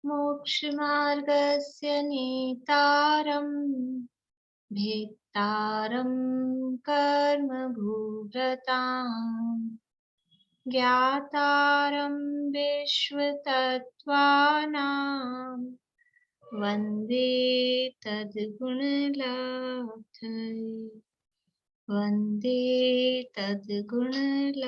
मोक्षमार्गस्य नेतारम् भेत्तारं कर्मभूभृताम् ज्ञातारं विश्वतत्त्वानां वन्दे तद्गुणलब्धये वन्दे तद्गुणलब्धये।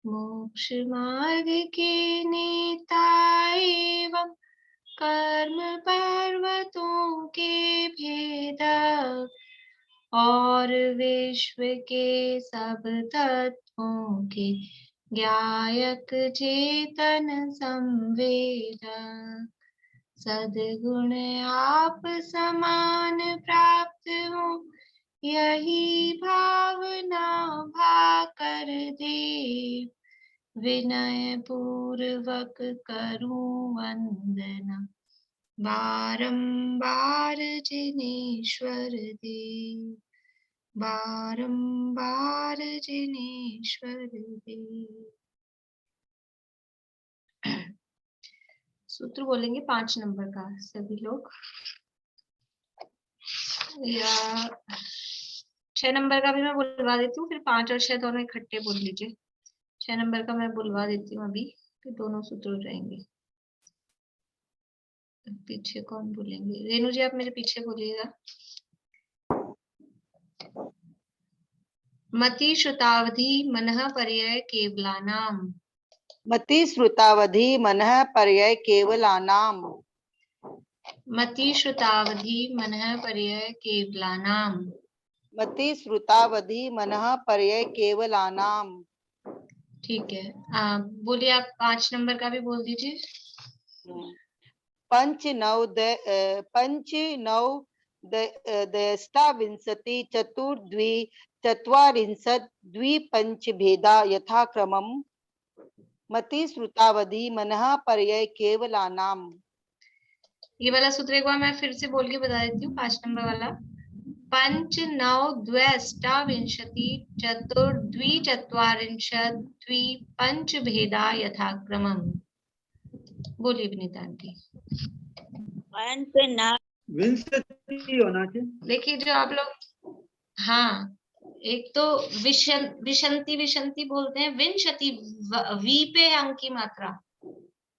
मोक्षमार्ग के नेता एवं कर्म पर्वतों के भेदक और विश्व के सब तत्वों के ज्ञायक चेतन संवेदक सद्गुण आप समान प्राप्त हो यही भावना भाकर देव विनय पूर्वक करूं वंदना बारंबार जिनेश्वर देव बारंबार जिनेश्वर देव। सूत्र बोलेंगे 5 नंबर का सभी लोग, या 6 नंबर का भी मैं बुलवा देती हूँ, फिर 5 और 6 दोनों इकट्ठे बोल लीजिए। 6 नंबर का मैं बुलवा देती हूँ अभी, फिर दोनों सूत्र हो जाएंगे। पीछे कौन बोलेंगे? रेणु जी आप मेरे पीछे बोलिएगा। मति श्रुतावधि मनः पर्यय केवलानाम। मति श्रुतावधि मनः पर्यय केवलानाम। मति श्रुतावधि मनः पर्यय केवलानाम। मति श्रुतावधि मनः पर्यय केवलानाम। ठीक है, बोलिए आप 5 नंबर का भी बोल दीजिए। पंच नौ दष्टाविंशति चतुर्द्वि चत्वारिंशत् द्विपंच भेदा यथाक्रमम् मति श्रुतावधि मनः पर्यय केवलानाम। ये वाला सूत्र एक बार मैं फिर से बोल के बता देती हूँ। 5 नंबर वाला, पंच नौ द्व्यष्टाविंशति चतुर्द्वि चत्वारिंशत् द्विपंच भेदा यथाक्रमम्। बोलिए विनीता आंटी। विंशति होना चाहिए। देखिए जो आप लोग, हाँ एक तो विशंति विशंति बोलते हैं, विंशति वी पे अंक की मात्रा,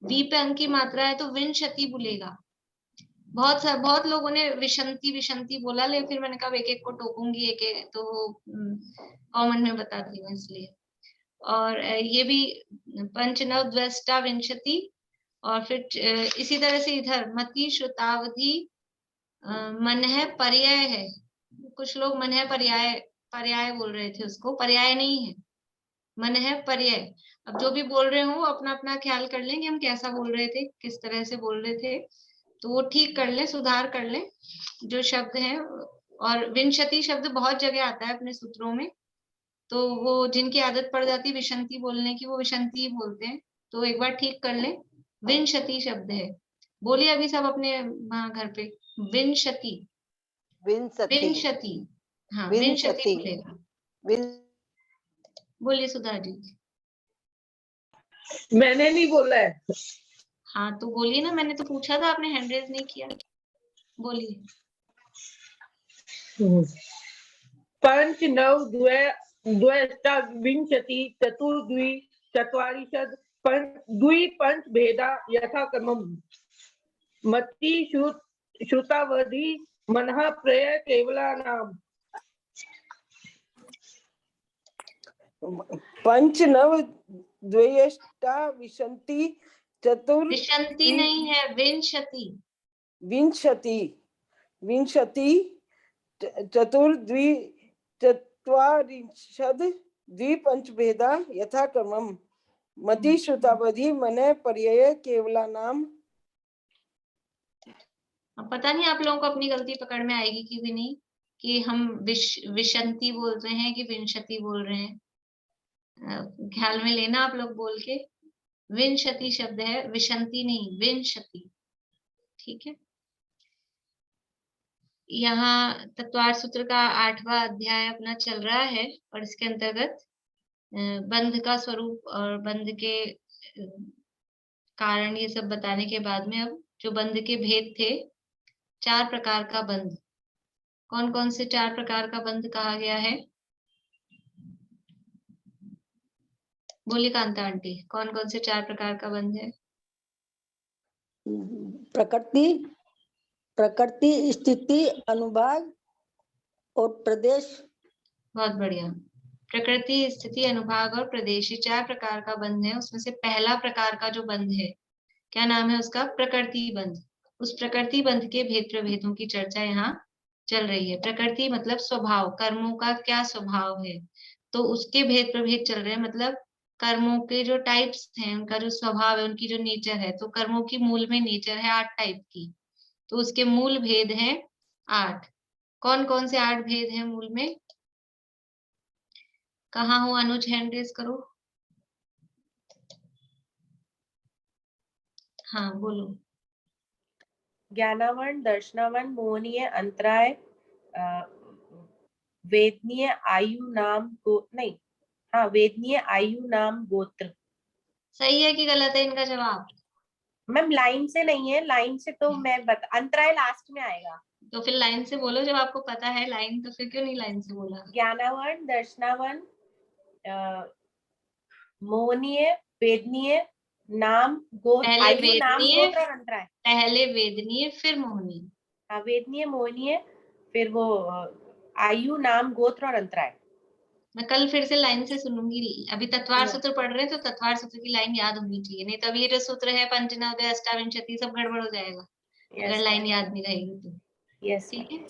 वी पे अंक की मात्रा है तो विंशति बोलेगा। बहुत लोगों ने विशंति विशंति बोला, लेकिन फिर मैंने कहा एक एक को टोकूंगी, एक एक तो वो कॉमन में बताती हूँ इसलिए। और ये भी पंच नव द्वष्टा विंशति, और फिर इसी तरह से इधर मति श्रुतावधि मन है पर्याय है। कुछ लोग मन है पर्याय बोल रहे थे, उसको पर्याय नहीं है, मन है पर्याय। अब जो भी बोल रहे हो अपना अपना ख्याल कर लें कि हम कैसा बोल रहे थे, किस तरह से बोल रहे थे, तो वो ठीक कर लें, सुधार कर लें जो शब्द है। और विंशति शब्द बहुत जगह आता है अपने सूत्रों में, तो वो जिनकी आदत पड़ जाती है विशंति बोलने की, वो विशंति ही बोलते हैं, तो एक बार ठीक कर लें। विंशति शब्द है, बोलिए अभी सब अपने घर पे, विंशति विंशति विंशति, हाँ विंशति बोलेगा। बोलिए सुधा जी। मैंने नहीं बोला है। हाँ तो बोलिए ना, मैंने तो पूछा था, आपने हैंड रेज नहीं किया, बोलिए। पंच नव द्व्यष्टाविंशति चतुर्द्वि चत्वारिंशत् द्विपंच भेदा यथाक्रमम् मति श्रुतावधि मनः पर्यय केवलानाम। पंच नव द्व्यष्टाविंशति विशंति नहीं है, विंशति विंशति विंशति चतुर्द्वि चत्वारिंशत् द्विपंच भेदा यथाक्रमम् मति श्रुतावधि मनः पर्यय केवलानाम। पता नहीं आप लोगों को अपनी गलती पकड़ में आएगी कि भी नहीं, कि हम विशंति बोल रहे हैं कि विंशति बोल रहे हैं। ख्याल में लेना आप लोग बोल के, विंशति शब्द है, विशंति नहीं, विंशति। ठीक है, यहाँ तत्वार सूत्र का 8वां अध्याय अपना चल रहा है, और इसके अंतर्गत बंध का स्वरूप और बंध के कारण ये सब बताने के बाद में अब जो बंध के भेद थे, 4 प्रकार का बंध, कौन कौन से 4 प्रकार का बंध कहा गया है? बोलिए कांता आंटी, कौन कौन से 4 प्रकार का बंध है? प्रकृति प्रकृति स्थिति अनुभाग और प्रदेश। बहुत बढ़िया। प्रकृति, स्थिति, अनुभाग और प्रदेश, ये 4 प्रकार का बंध है। उसमें से पहला प्रकार का जो बंध है, क्या नाम है उसका? प्रकृति बंध। उस प्रकृति बंध के भेद प्रभेदों की चर्चा यहाँ चल रही है। प्रकृति मतलब स्वभाव, कर्मों का क्या स्वभाव है, तो उसके भेद प्रभेद चल रहे हैं। मतलब कर्मों के जो टाइप्स हैं, उनका जो स्वभाव है, उनकी जो नेचर है, तो कर्मों की मूल में नेचर है 8 टाइप की, तो उसके मूल भेद हैं 8। कौन कौन से 8 भेद हैं मूल में? कहाँ हो अनुज, हैंड रेज करो। हाँ बोलो। ज्ञानावरण, दर्शनावरण, मोहनीय, अंतराय, वेदनीय, आयु नाम नहीं, हाँ वेदनीय, आयु नाम गोत्र। सही है कि गलत है इनका जवाब? मैम लाइन से नहीं है, लाइन से तो मैं अंतराय लास्ट में आएगा। तो फिर लाइन से बोलो, जब आपको पता है लाइन, तो फिर क्यों नहीं लाइन से बोला? ज्ञानावरण, दर्शनावरण, मोहनीय, वेदनीय, नाम गोत्र, पहले आयु नाम वेदनीय, गोत्र और अंतराय। पहले वेदनीय फिर मोहनीय। हाँ वेदनीय, मोहनीय, फिर वो आयु नाम गोत्र और अंतराय। मैं कल फिर से लाइन से सुनूंगी। अभी तत्वार सूत्र पढ़ रहे हैं तो तत्वार सूत्र की लाइन याद होनी चाहिए, नहीं तो अभी ये जो सूत्र है पंचनवोदय, अष्टाविंशति, सब गड़बड़ हो जाएगा अगर लाइन याद नहीं रहेगी तो। यस ठीक है।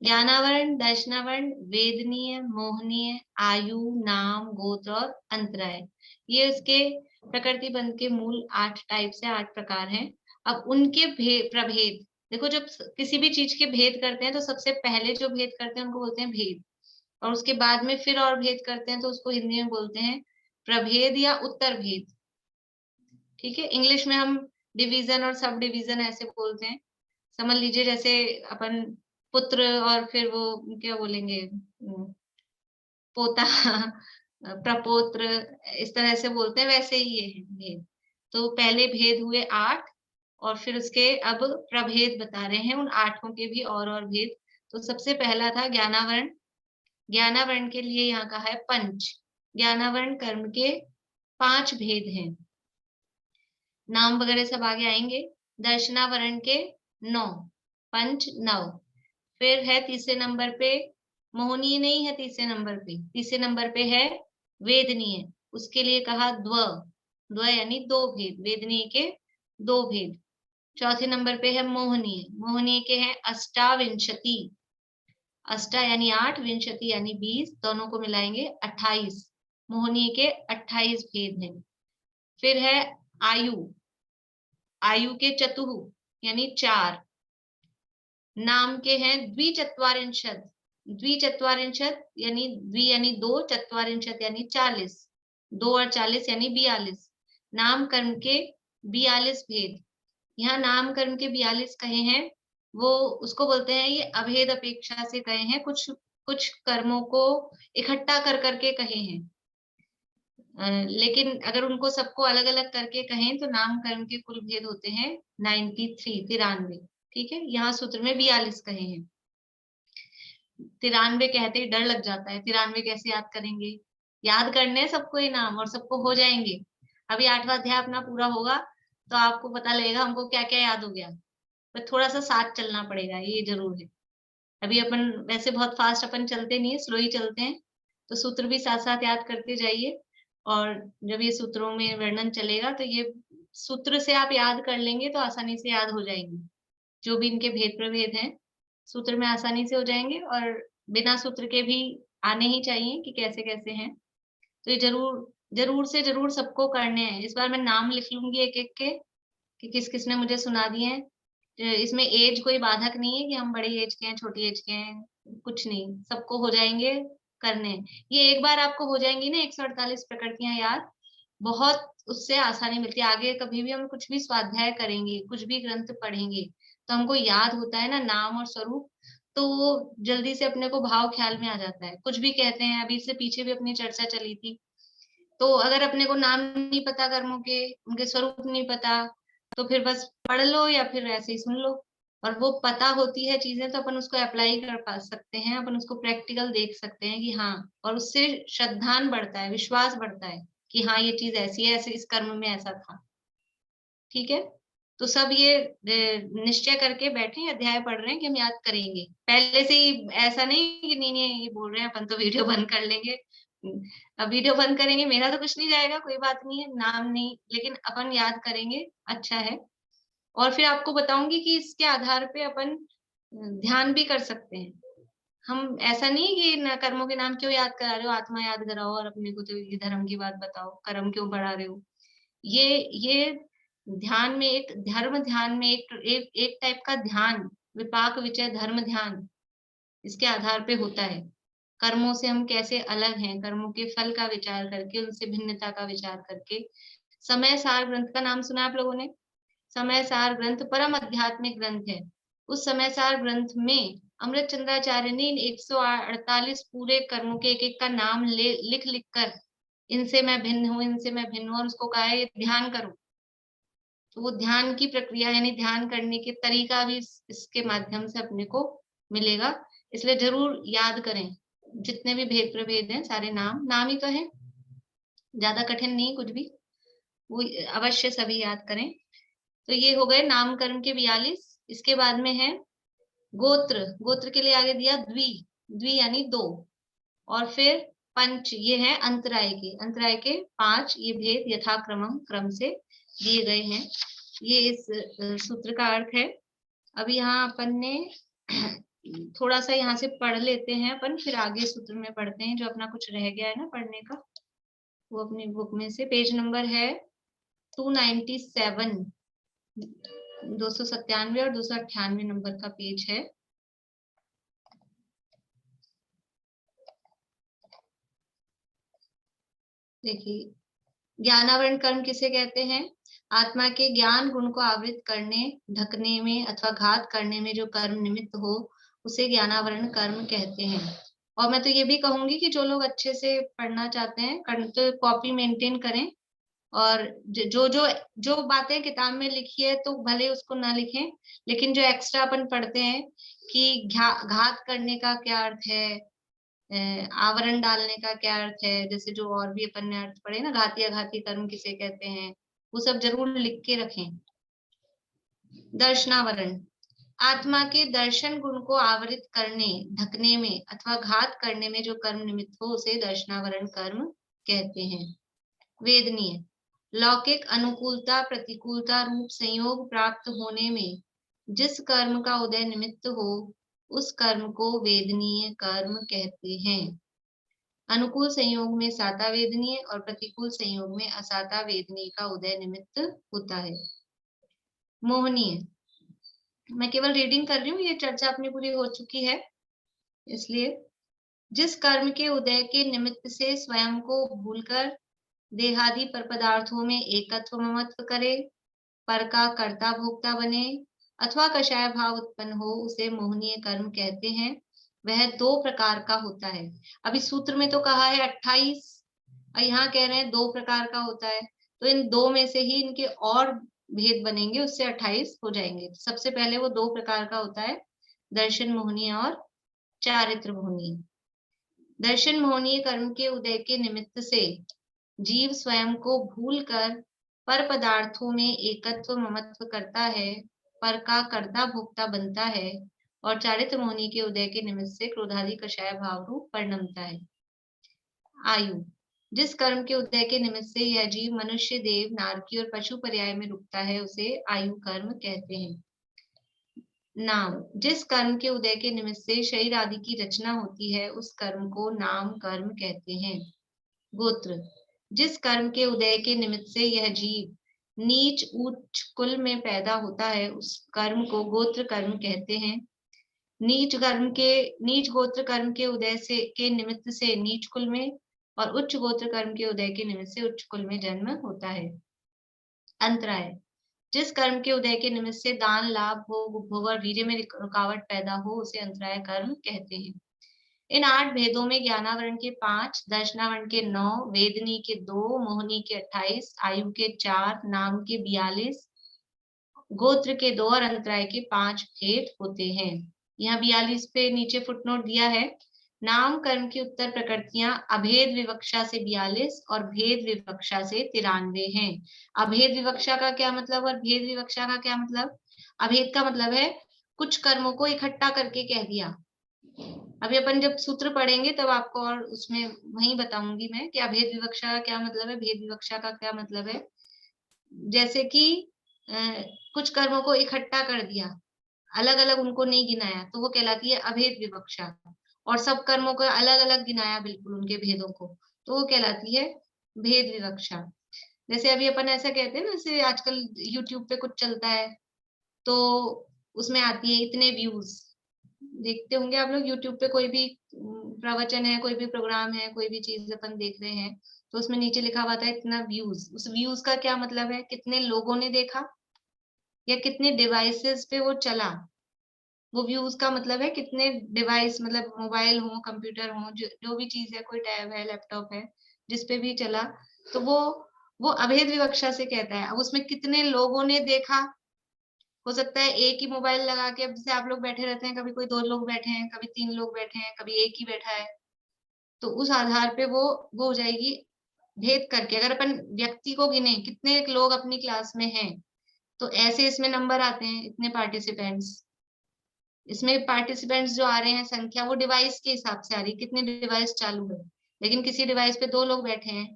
ज्ञानावरण, दर्शनावरण, वेदनीय, मोहनीय, आयु, नाम, गोत्र और अंतराय, ये उसके प्रकृति बंध के मूल 8 टाइप से 8 प्रकार हैं। अब उनके प्रभेद देखो, जब किसी भी चीज के भेद करते हैं तो सबसे पहले जो भेद करते हैं उनको बोलते हैं भेद, और उसके बाद में फिर और भेद करते हैं तो उसको हिंदी में बोलते हैं प्रभेद या उत्तर भेद। ठीक है। इंग्लिश में हम डिवीजन और सब डिवीजन ऐसे बोलते हैं। समझ लीजिए जैसे अपन पुत्र और फिर वो क्या बोलेंगे, पोता प्रपोत्र, इस तरह से बोलते हैं, वैसे ही ये है भेद। तो पहले भेद हुए 8 और फिर उसके अब प्रभेद बता रहे हैं उन 8 के भी और भेद। तो सबसे पहला था ज्ञानावरण। ज्ञानावरण के लिए यहाँ कहा है पंच। ज्ञानावरण कर्म के 5 भेद हैं, नाम वगैरह सब आगे आएंगे। दर्शनावरण के 9, पंच 9। फिर है तीसरे नंबर पे, मोहनीय नहीं है तीसरे नंबर पे, तीसरे नंबर पे है वेदनीय, उसके लिए कहा द्व। द्व यानी 2 भेद, वेदनीय के 2 भेद। चौथे नंबर पे है मोहनीय। मोहनीय के हैं अष्टाविंशति, अष्टा यानी 8, विंशति यानी 20, दोनों को मिलाएंगे 28। मोहनीय के 28 भेद हैं। फिर है आयु। आयु के चतुः यानी 4। नाम के हैं द्विचत्वारिंशत्। द्विचत्वारिंशत् यानी द्वि यानी 2, चत्वारिंशत् यानी 40, 2 और 40 यानी 42। नाम कर्म के 42 भेद। यहाँ नाम कर्म के 42 कहे हैं, वो उसको बोलते हैं ये अभेद अपेक्षा से कहे हैं, कुछ कुछ कर्मों को इकट्ठा कर करके कहे हैं। लेकिन अगर उनको सबको अलग अलग करके कहें तो नाम कर्म के कुल भेद होते हैं 93। ठीक है। यहाँ सूत्र में 42 कहे हैं। 93 कहते ही डर लग जाता है, 93 कैसे याद करेंगे? याद करने हैं सबको ये नाम और सबको हो जाएंगे। अभी 8वां अध्याय अपना पूरा होगा तो आपको पता लगेगा हमको क्या क्या याद हो गया, पर थोड़ा सा साथ चलना पड़ेगा, ये जरूर है। अभी अपन वैसे बहुत फास्ट अपन चलते नहीं है, स्लो ही चलते हैं, तो सूत्र भी साथ साथ याद करते जाइए। और जब ये सूत्रों में वर्णन चलेगा तो ये सूत्र से आप याद कर लेंगे तो आसानी से याद हो जाएंगे। जो भी इनके भेद प्रभेद हैं सूत्र में आसानी से हो जाएंगे, और बिना सूत्र के भी आने ही चाहिए कि कैसे कैसे हैं। तो ये जरूर जरूर से जरूर सबको करने हैं। इस बार मैं नाम लिख लूंगी एक एक के कि किस किस ने मुझे सुना दिए हैं। इसमें एज कोई बाधक नहीं है कि हम बड़ी एज के हैं छोटी एज के हैं, कुछ नहीं, सबको हो जाएंगे करने। ये एक बार आपको हो जाएंगी ना 148 प्रकृतियां याद, बहुत उससे आसानी मिलती है। आगे कभी भी हम कुछ भी स्वाध्याय करेंगे, कुछ भी ग्रंथ पढ़ेंगे तो हमको याद होता है ना नाम और स्वरूप, तो वो जल्दी से अपने को भाव ख्याल में आ जाता है। कुछ भी कहते हैं, अभी से पीछे भी अपनी चर्चा चली थी, तो अगर अपने को नाम नहीं पता कर्मों के, उनके स्वरूप नहीं पता, तो फिर बस पढ़ लो या फिर ऐसे ही सुन लो। और वो पता होती है चीजें तो अपन उसको अप्लाई कर पा सकते हैं, अपन उसको प्रैक्टिकल देख सकते हैं कि हाँ, और उससे श्रद्धान बढ़ता है, विश्वास बढ़ता है कि हाँ ये चीज ऐसी है, ऐसे इस कर्म में ऐसा था। ठीक है, तो सब ये निश्चय करके बैठे, अध्याय पढ़ रहे हैं कि हम याद करेंगे पहले से ही। ऐसा नहीं कि नहीं ये बोल रहे हैं अपन तो वीडियो बंद कर लेंगे। अब वीडियो बंद करेंगे मेरा तो कुछ नहीं जाएगा, कोई बात नहीं है, नाम नहीं, लेकिन अपन याद करेंगे, अच्छा है। और फिर आपको बताऊंगी कि इसके आधार पे अपन ध्यान भी कर सकते हैं। हम ऐसा नहीं कि न कर्मों के नाम क्यों याद करा रहे हो, आत्मा याद कराओ और अपने को तो ये धर्म की बात बताओ, कर्म क्यों बढ़ा रहे हो। ये ध्यान में एक धर्म, ध्यान में एक टाइप का ध्यान, विपाक विचय धर्म ध्यान, इसके आधार पे होता है। कर्मों से हम कैसे अलग हैं, कर्मों के फल का विचार करके, उनसे भिन्नता का विचार करके। समय सार ग्रंथ का नाम सुना आप लोगों ने? समय सार ग्रंथ परम आध्यात्मिक ग्रंथ है। उस समय सार ग्रंथ में अमृत चंद्राचार्य ने 148 पूरे कर्मों के एक एक का नाम लिख लिख कर, इनसे मैं भिन्न हूं, इनसे मैं भिन्न हूं, और उसको कहा है ध्यान करो। तो वो ध्यान की प्रक्रिया यानी ध्यान करने के तरीका भी इसके माध्यम से अपने को मिलेगा। इसलिए जरूर याद करें, जितने भी भेद प्रभेद हैं सारे नाम नाम ही तो है, ज्यादा कठिन नहीं कुछ भी, वो अवश्य सभी याद करें। तो ये हो गए नाम कर्म के 42। इसके बाद में है गोत्र। गोत्र के लिए आगे दिया द्वि, द्वि यानी 2, और फिर पंच, ये है अंतराय के, अंतराय के 5। ये भेद यथाक्रमम क्रम से दिए गए हैं। ये इस सूत्र का अर्थ है। अब यहाँ अपन ने थोड़ा सा यहाँ से पढ़ लेते हैं अपन, फिर आगे सूत्र में पढ़ते हैं। जो अपना कुछ रह गया है ना पढ़ने का, वो अपनी बुक में से पेज नंबर है 297, 297 और 298 नंबर का पेज है। देखिए, ज्ञानावरण कर्म किसे कहते हैं? आत्मा के ज्ञान गुण को आवृत करने, ढकने में अथवा घात करने में जो कर्म निमित्त हो, उसे ज्ञानावरण कर्म कहते हैं। और मैं तो ये भी कहूंगी कि जो लोग अच्छे से पढ़ना चाहते हैं तो कॉपी मेंटेन करें, और जो जो जो बातें किताब में लिखी है तो भले उसको ना लिखें, लेकिन जो एक्स्ट्रा अपन पढ़ते हैं कि घात करने का क्या अर्थ है, आवरण डालने का क्या अर्थ है, जैसे जो और भी अपन ने अर्थ पढ़े ना, घाती अघाती कर्म किसे कहते हैं, वो सब जरूर लिख के रखें। दर्शनावरण, आत्मा के दर्शन गुण को आवृत करने, ढकने में अथवा घात करने में जो कर्म निमित्त हो, उसे दर्शनावरण कर्म कहते हैं। वेदनीय, लौकिक अनुकूलता प्रतिकूलता रूप संयोग प्राप्त होने में जिस कर्म का उदय निमित्त हो, उस कर्म को वेदनीय कर्म कहते हैं। अनुकूल संयोग में साता वेदनीय और प्रतिकूल संयोग में असाता वेदनीय का उदय निमित्त होता है। मोहनीय, मैं केवल रीडिंग कर रही हूँ, ये चर्चा अपनी पूरी हो चुकी है, इसलिए जिस कर्म के उदय के निमित्त से स्वयं को भूलकर देहादि पर पदार्थों में एकत्व ममत्व करे, पर का कर्ता भोक्ता बने अथवा कषाय भाव उत्पन्न हो, उसे मोहनीय कर्म कहते हैं। वह 2 प्रकार का होता है। अभी सूत्र में तो कहा है 28, और यहाँ कह रहे हैं 2 प्रकार का होता है, तो इन 2 में से ही इनके और भेद बनेंगे, उससे 28 हो जाएंगे। सबसे पहले वो 2 प्रकार का होता है, दर्शन मोहनीय और चारित्र मोहनीय। दर्शन मोहनीय कर्म के उदय के निमित्त से जीव स्वयं को भूलकर पर पदार्थों में एकत्व ममत्व करता है, पर का कर्ता भोक्ता बनता है, और चारित्र मोहनी के उदय के निमित्त से क्रोधादि कषाय भाव रूप परिणमता है। आयु, जिस कर्म के उदय के निमित्त से यह जीव मनुष्य, देव, नारकी और पशु पर्याय में रुकता है, उसे आयु कर्म कहते हैं। नाम, जिस कर्म के उदय के निमित्त से शरीर आदि की रचना होती है, उस कर्म को नाम कर्म कहते हैं। गोत्र, जिस कर्म के उदय के निमित्त से यह जीव नीच उच्च कुल में पैदा होता है, उस कर्म को गोत्र कर्म कहते हैं। नीच गोत्र कर्म के उदय से के निमित्त से नीच कुल में, और उच्च गोत्र कर्म के उदय के निमित्त से उच्च कुल में जन्म होता है। अंतराय, जिस कर्म के उदय के निमित्त से दान, लाभ, भोग, उपभोग और वीर्य में रुकावट पैदा हो, उसे अंतराय कर्म कहते हैं। इन 8 भेदों में ज्ञानावरण के 5, दर्शनावरण के 9, वेदनी के 2, मोहनी के 28, आयु के 4, नाम के 42, गोत्र के 2 और अंतराय के 5 भेद होते हैं। यहाँ 42 पे नीचे फुटनोट दिया है। नाम कर्म की उत्तर प्रकृतियां अभेद विवक्षा से 42 और भेद विवक्षा से 93 हैं। अभेद विवक्षा का क्या मतलब और भेद विवक्षा का क्या मतलब? अभेद का मतलब है कुछ कर्मों को इकट्ठा करके कह दिया। अभी अपन जब सूत्र पढ़ेंगे तब आपको और उसमें वही बताऊंगी मैं कि अभेद विवक्षा का क्या मतलब है, भेद विवक्षा का क्या मतलब है। जैसे कि कुछ कर्मों को इकट्ठा कर दिया, अलग अलग उनको नहीं गिनाया, तो वो कहलाती है अभेद विवक्षा। और सब कर्मों को अलग अलग गिनाया बिल्कुल उनके भेदों को, तो वो कहलाती है भेद विवक्षा। जैसे अभी अपन ऐसा कहते हैं ना, जैसे आजकल यूट्यूब पे कुछ चलता है तो उसमें आती है इतने व्यूज। देखते होंगे आप लोग यूट्यूब पे कोई भी प्रवचन है, कोई भी प्रोग्राम है, कोई भी चीज अपन देख रहे हैं तो उसमें नीचे लिखा हुआ था इतना व्यूज। उस व्यूज का क्या मतलब है? कितने लोगों ने देखा या कितने डिवाइसेस पे वो चला। वो व्यूज का मतलब है कितने डिवाइस, मतलब मोबाइल हो, कंप्यूटर हो, जो भी चीज है, कोई टैब है, लैपटॉप है, जिसपे भी चला, तो वो अभेद विवक्षा से कहता है। अब उसमें कितने लोगों ने देखा, हो सकता है एक ही मोबाइल लगा के, अब जैसे आप लोग बैठे रहते हैं, कभी कोई 2 लोग बैठे हैं, कभी 3 लोग बैठे हैं, कभी एक ही बैठा है, तो उस आधार पे वो हो जाएगी भेद करके। अगर अपन व्यक्ति को गिने कितने लोग अपनी क्लास में हैं, तो ऐसे इसमें नंबर आते हैं, इतने पार्टिसिपेंट्स। इसमें पार्टिसिपेंट्स जो आ रहे हैं संख्या, वो डिवाइस के हिसाब से आ रही है, कितने डिवाइस चालू है। लेकिन किसी डिवाइस पे 2 लोग बैठे हैं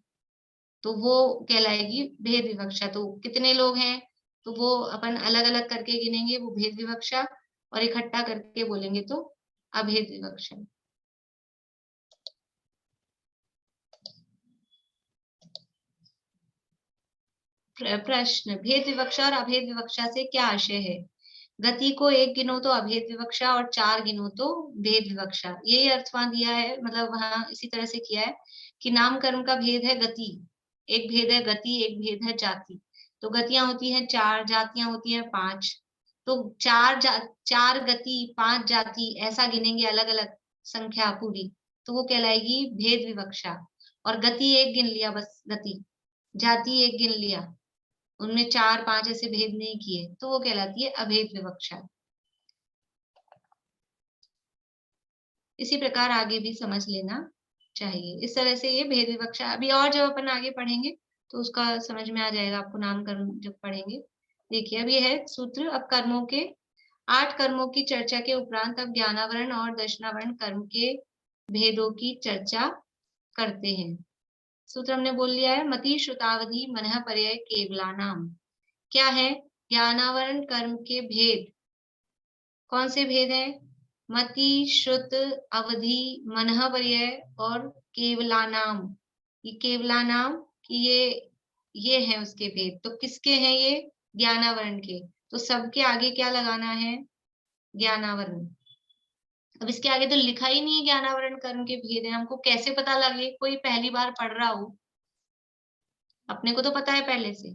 तो वो कहलाएगी भेद विवक्षा। तो कितने लोग हैं तो वो अपन अलग अलग करके गिनेंगे, वो भेद विवक्षा, और इकट्ठा करके बोलेंगे तो अभेद विवक्षा। प्रश्न, भेद विवक्षा और अभेद विवक्षा से क्या आशय है? गति को 1 गिनो तो अभेद विवक्षा और 4 गिनो तो भेद विवक्षा। यही अर्थ वहां दिया है, मतलब वहां इसी तरह से किया है कि नाम कर्म का भेद है गति, एक भेद है गति, एक भेद है जाति। तो गतियां होती हैं 4, जातियां होती हैं 5। तो 4 गति 5 जाति ऐसा गिनेंगे अलग अलग संख्या पूरी, तो वो कहलाएगी भेद विवक्षा। और गति 1 गिन लिया बस, गति, जाति 1 गिन लिया, उनमें 4 5 ऐसे भेद नहीं किए, तो वो कहलाती है अभेद विवक्षा। इसी प्रकार आगे भी समझ लेना चाहिए। इस तरह से ये भेद विवक्षा, अभी और जब अपन आगे पढ़ेंगे तो उसका समझ में आ जाएगा आपको, नाम कर्म जब पढ़ेंगे। देखिए अब ये है सूत्र। अब कर्मों के 8 कर्मों की चर्चा के उपरांत अब ज्ञानावरण और दर्शनावरण कर्म के भेदों की चर्चा करते हैं। सूत्र हमने बोल लिया है, मति श्रुतावधि मनः पर्याय केवलानाम। क्या है? ज्ञानावरण कर्म के भेद। कौन से भेद हैं? मति, श्रुत, अवधि, मनः पर्यय और केवलानाम। ये केवलानाम कि ये है उसके भेद। तो किसके हैं ये? ज्ञानावरण के। तो सबके आगे क्या लगाना है? ज्ञानावरण। अब इसके आगे तो लिखा ही नहीं है ज्ञानावरण कर्म के भेद है। हमको कैसे पता लगे? कोई पहली बार पढ़ रहा हो, अपने को तो पता है पहले से,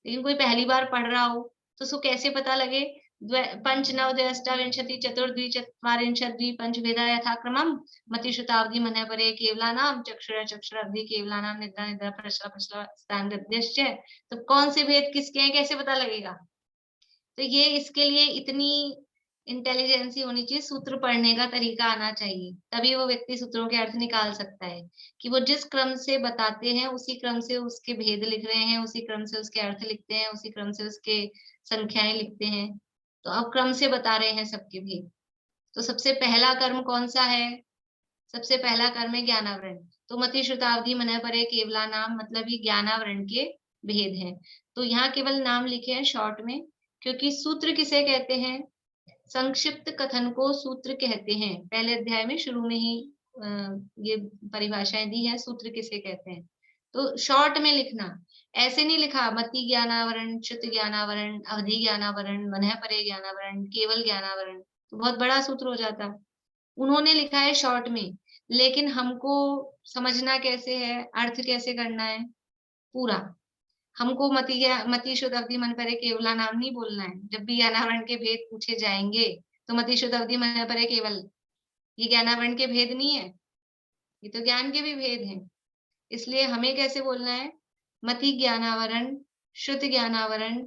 लेकिन कोई पहली बार पढ़ रहा हो तो उसको कैसे पता लगे? पंच नव अष्टाविंशति चतुर्द्वि चत्वारिंशत् द्वि पंचभेदा यथाक्रमम् मतिश्रुतावधि मनः परे केवलानाम चक्षुर चक्षुरावधि केवलानाम निद्रा निद्रा प्रश्ला प्रश्ला स्थानद्रश्य। तो कौन से भेद किसके हैं, कैसे पता लगेगा? तो ये इसके लिए इतनी इंटेलिजेंसी होनी चाहिए, सूत्र पढ़ने का तरीका आना चाहिए, तभी वो व्यक्ति सूत्रों के अर्थ निकाल सकता है कि वो जिस क्रम से बताते हैं उसी क्रम से उसके भेद लिख रहे हैं, उसी क्रम से उसके अर्थ लिखते हैं, उसी क्रम से उसके संख्याएं लिखते हैं। तो अब क्रम से बता रहे हैं सबके भेद। तो सबसे पहला कर्म कौन सा है? सबसे पहला कर्म है ज्ञानावरण। तो मति श्रुतावधि मनः परे केवला नाम, मतलब ये ज्ञानावरण के भेद हैं। तो यहाँ केवल नाम लिखे हैं शॉर्ट में, क्योंकि सूत्र किसे कहते हैं? संक्षिप्त कथन को सूत्र कहते हैं। पहले अध्याय में शुरू में ही ये परिभाषाएं दी है, सूत्र किसे कहते हैं। तो शॉर्ट में लिखना, ऐसे नहीं लिखा मति ज्ञानावरण, च्युत ज्ञानावरण, अवधि ज्ञानावरण, मनः परे ज्ञानावरण, केवल ज्ञानावरण, तो बहुत बड़ा सूत्र हो जाता। उन्होंने लिखा है शॉर्ट में, लेकिन हमको समझना कैसे है, अर्थ कैसे करना है पूरा। हमको मति शुद्ध अवधि मन परे केवला नाम नहीं बोलना है। जब भी ज्ञानावरण के भेद पूछे जाएंगे तो मति शुद्ध अवधि मन परे केवल ये ज्ञानावरण के भेद नहीं है, ये तो ज्ञान के भी भेद हैं। इसलिए हमें कैसे बोलना है? मति ज्ञानावरण, श्रुति ज्ञानावरण,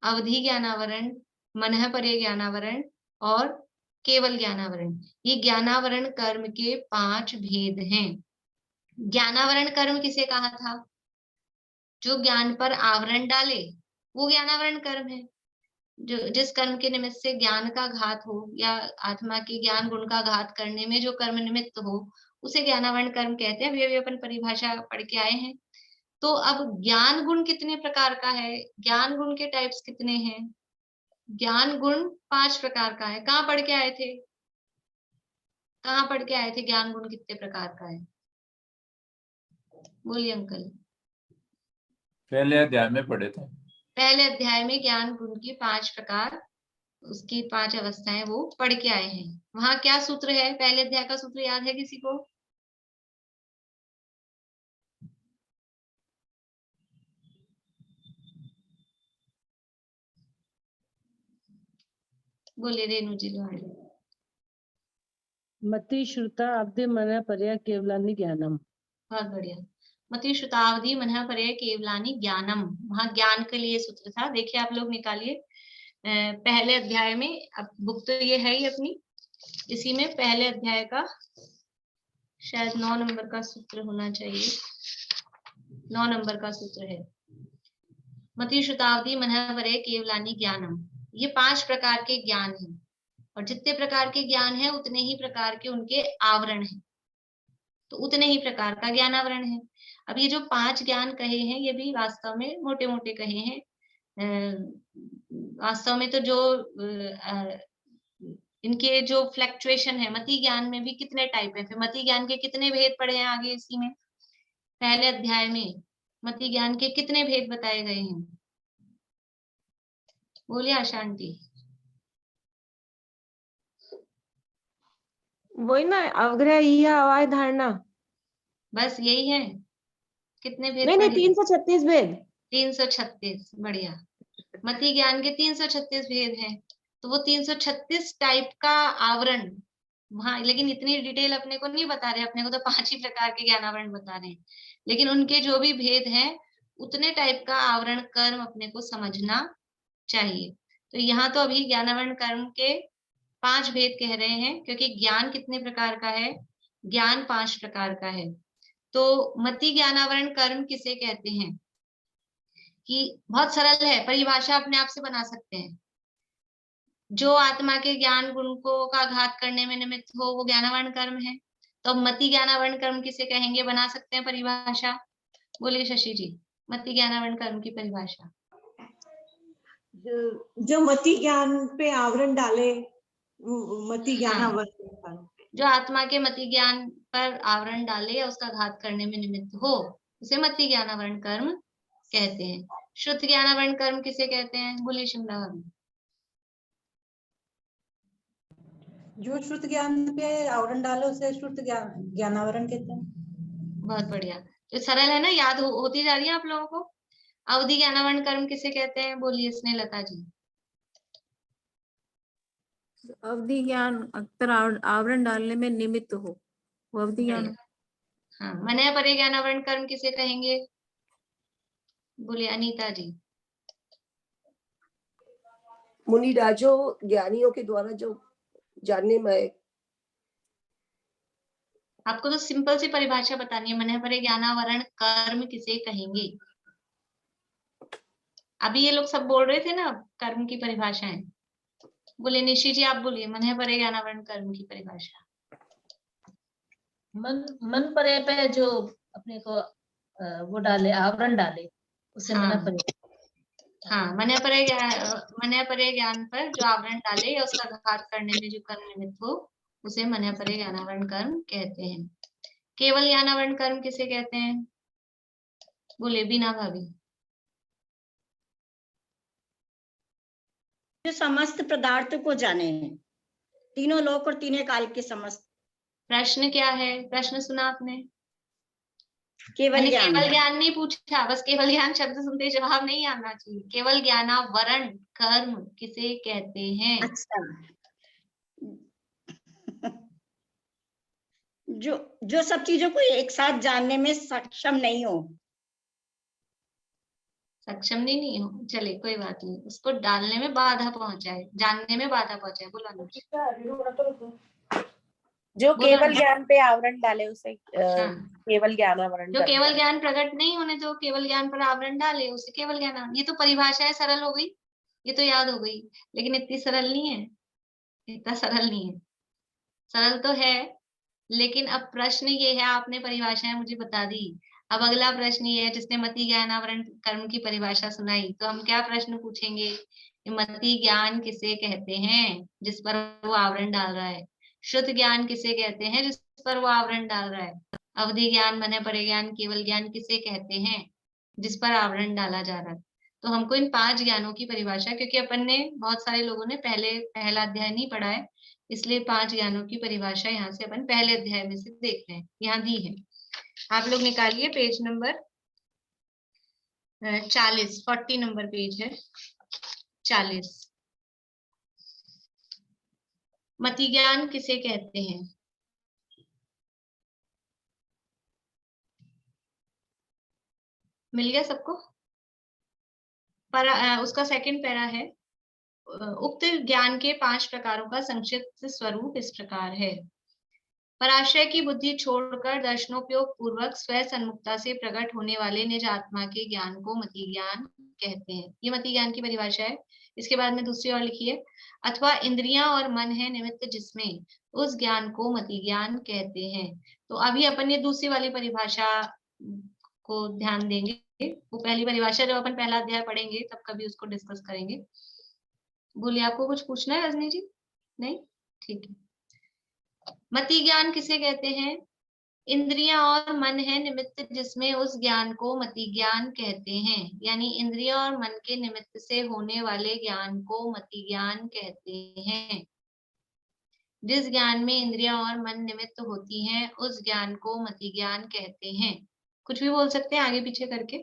अवधि ज्ञानावरण, मनः परे ज्ञानावरण और केवल ज्ञानावरण। ये ज्ञानावरण कर्म के 5 भेद हैं। ज्ञानावरण कर्म किसे कहा था? जो ज्ञान पर आवरण डाले वो ज्ञानावरण कर्म है। जो जिस कर्म के निमित्त से ज्ञान का घात हो या आत्मा के ज्ञान गुण का घात करने में जो कर्म निमित्त हो उसे ज्ञानावरण कर्म कहते हैं। अभी अपन परिभाषा पढ़ के आए हैं। तो अब ज्ञान गुण कितने प्रकार का है? ज्ञान गुण के टाइप्स कितने हैं? ज्ञान गुण 5 प्रकार का है। कहाँ पढ़ के आए थे? कहाँ पढ़ के आए थे ज्ञान गुण कितने प्रकार का है? बोलिए अंकल। पहले अध्याय में पढ़े थे। पहले अध्याय में ज्ञान गुण की 5 प्रकार, उसकी 5 अवस्थाएं वो पढ़ के आए हैं। वहां क्या सूत्र है? पहले अध्याय का सूत्र याद है किसी को? बोले रेणु जी लोहाड़ी। मति श्रुता अब्धि मन पर्या केवलानि ज्ञानम। बहुत बढ़िया। मति श्रुतावधि मनः पर्यय केवलानि ज्ञानम, वहां ज्ञान के लिए सूत्र था। देखिए आप लोग निकालिए पहले अध्याय में। अब बुक तो ये है ही अपनी, इसी में पहले अध्याय का शायद 9 नंबर का सूत्र होना चाहिए। 9 नंबर का सूत्र है मति श्रुतावधि मनः पर्यय केवलानि ज्ञानम। ये 5 प्रकार के ज्ञान हैं और जितने प्रकार के ज्ञान है उतने ही प्रकार के उनके आवरण हैं, तो उतने ही प्रकार का ज्ञानावरण है। अब ये जो 5 ज्ञान कहे हैं ये भी वास्तव में मोटे मोटे कहे हैं। वास्तव में तो जो इनके जो फ्लक्चुएशन है, मति ज्ञान में भी कितने टाइप है, फिर मति ज्ञान के कितने भेद पढ़े हैं आगे इसी में पहले अध्याय में मति ज्ञान के कितने भेद बताए गए हैं? बोलिए आशा आंटी। वही ना, अवग्रह या अवाय धारणा। बस यही है। कितने भेद नहीं नहीं, पढ़े? 336 भेद। 336। बढ़िया। मति ज्ञान के 336 भेद हैं। तो वो 336 टाइप का आवरण वहां, लेकिन इतनी डिटेल अपने को नहीं बता रहे, अपने को तो 5 ही प्रकार के ज्ञानावरण बता रहे हैं। लेकिन उनके जो भी भेद हैं उतने टाइप का आवरण कर्म अपने को समझना चाहिए। तो यहाँ तो अभी ज्ञानावरण कर्म के 5 भेद कह रहे हैं, क्योंकि ज्ञान कितने प्रकार का है? ज्ञान 5 प्रकार का है। तो मति ज्ञानावरण कर्म किसे कहते हैं? कि बहुत सरल है, परिभाषा अपने आप से बना सकते हैं। जो आत्मा के ज्ञान गुण को का घात करने में निमित्त हो वो ज्ञानावरण कर्म है। तो मति ज्ञानावरण कर्म किसे कहेंगे? बना सकते हैं परिभाषा। बोलिए शशि जी, मति ज्ञानावरण कर्म की परिभाषा। जो मति ज्ञान पे आवरण डाले, मति ज्ञानावरण कर्म। जो आत्मा के मति ज्ञान पर आवरण डाले या उसका घात करने में निमित्त हो उसे मति ज्ञानावरण कर्म कहते हैं। शुद्ध ज्ञानावरण कर्म किसे कहते हैं? बोलिए शिमला भाभी। जो शुद्ध ज्ञान पे आवरण डाले उसे शुद्ध ज्ञानावरण कहते हैं। बहुत बढ़िया। तो सरल है ना, याद होती जा रही है आप लोगों को। अवधि ज्ञानावरण कर्म किसे कहते हैं? बोलिए स्नेहलता जी। अवधि ज्ञान अक्सर आवरण डालने में निमित्त हो, वो अवधि ज्ञान। हाँ, मनः परे ज्ञानावरण कर्म किसे कहेंगे? बोलिए अनीता जी। मुनि राजो, ज्ञानियों के द्वारा जो जानने में। आपको तो सिंपल सी परिभाषा बतानी है, मनः परे ज्ञानावरण कर्म किसे कहेंगे। अभी ये लोग सब बोल रहे थे ना कर्म की परिभाषाएं। बोलिए निशी जी, आप बोलिए मनः परे ज्ञानावरण कर्म की परिभाषा। मन परे पे जो अपने को वो डाले, आवरण डाले, उसे हाँ। मन परे। हाँ, मनः परे ज्ञान पर जो आवरण डाले या उसका घात करने में जो कर्म निमित्त हो उसे मनः परे ज्ञानावरण कर्म कहते हैं। केवल ज्ञानावरण कर्म किसे कहते हैं? बोले बीना भाभी। जो समस्त पदार्थ को जाने, तीनों लोक और तीनों काल के समस्त। प्रश्न क्या है? प्रश्न सुना आपने? केवल ज्ञान। केवल ज्ञान नहीं पूछा, बस केवल ज्ञान शब्द सुनते जवाब नहीं आना चाहिए। केवल ज्ञानावरण कर्म किसे कहते हैं? अच्छा जो सब चीजों को एक साथ जानने में सक्षम नहीं हो। सक्षम नहीं हो, चले कोई बात नहीं, उसको डालने में बाधा पहुंचाए, जानने में बाधा पहुंचाए। बोलो अनुज। जो बोलो केवल अनुज। ज्ञान पे आवरण डाले उसे हाँ, केवल ज्ञान आवरण जो कर्म केवल कहते ज्ञान प्रकट नहीं होने दो, केवल ज्ञान पर आवरण डाले, उसे केवल ज्ञान। ये तो परिभाषाएं सरल हो गई, ये तो याद हो गई, लेकिन इतनी सरल नहीं है, इतना सरल नहीं है। सरल तो है, लेकिन अब प्रश्न ये है, आपने परिभाषाएं मुझे बता दी, अब अगला प्रश्न ये है, जिसने मति ज्ञान आवरण कर्म की परिभाषा सुनाई, तो हम क्या प्रश्न पूछेंगे कि मति ज्ञान किसे कहते हैं जिस पर वो आवरण डाल रहा है, शुद्ध ज्ञान किसे कहते हैं जिस पर वो आवरण डाल रहा है, अवधि ज्ञान, मन परे ज्ञान, केवल ज्ञान किसे कहते हैं जिस पर आवरण डाला जा रहा है। तो हमको इन 5 ज्ञानों की परिभाषा, क्योंकि अपन ने बहुत सारे लोगों ने पहला अध्याय नहीं पढ़ा है, इसलिए 5 ज्ञानों की परिभाषा यहाँ से अपन पहले अध्याय में से देख रहे हैं, यहाँ दी है। आप लोग निकालिए पेज नंबर 40 नंबर पेज है 40। मति ज्ञान किसे कहते हैं? मिल गया सबको? उसका सेकंड पैरा है, उक्त ज्ञान के 5 प्रकारों का संक्षिप्त स्वरूप इस प्रकार है। पराश्रय की बुद्धि छोड़कर दर्शनोपयोग पूर्वक स्व सन्मुखता से प्रकट होने वाले निज आत्मा के ज्ञान को मति ज्ञान कहते हैं। ये मति ज्ञान की परिभाषा है। इसके बाद में दूसरी और लिखी है, अथवा इंद्रियां और मन है निमित्त जिसमें, उस ज्ञान को मति ज्ञान कहते हैं। तो अभी अपन ये दूसरी वाली परिभाषा को ध्यान देंगे, वो पहली परिभाषा जब अपन पहला अध्याय पढ़ेंगे तब कभी उसको डिस्कस करेंगे। बोलिए, आपको कुछ पूछना है रजनी जी? नहीं, ठीक है। मति ज्ञान किसे कहते हैं? इंद्रियां और मन है निमित्त जिसमें, उस ज्ञान को मति ज्ञान कहते हैं। यानी इंद्रियां और मन के निमित्त से होने वाले ज्ञान को मति ज्ञान कहते हैं। जिस ज्ञान में इंद्रियां और मन निमित्त होती हैं, उस ज्ञान को मति ज्ञान कहते हैं। कुछ भी बोल सकते हैं आगे पीछे करके,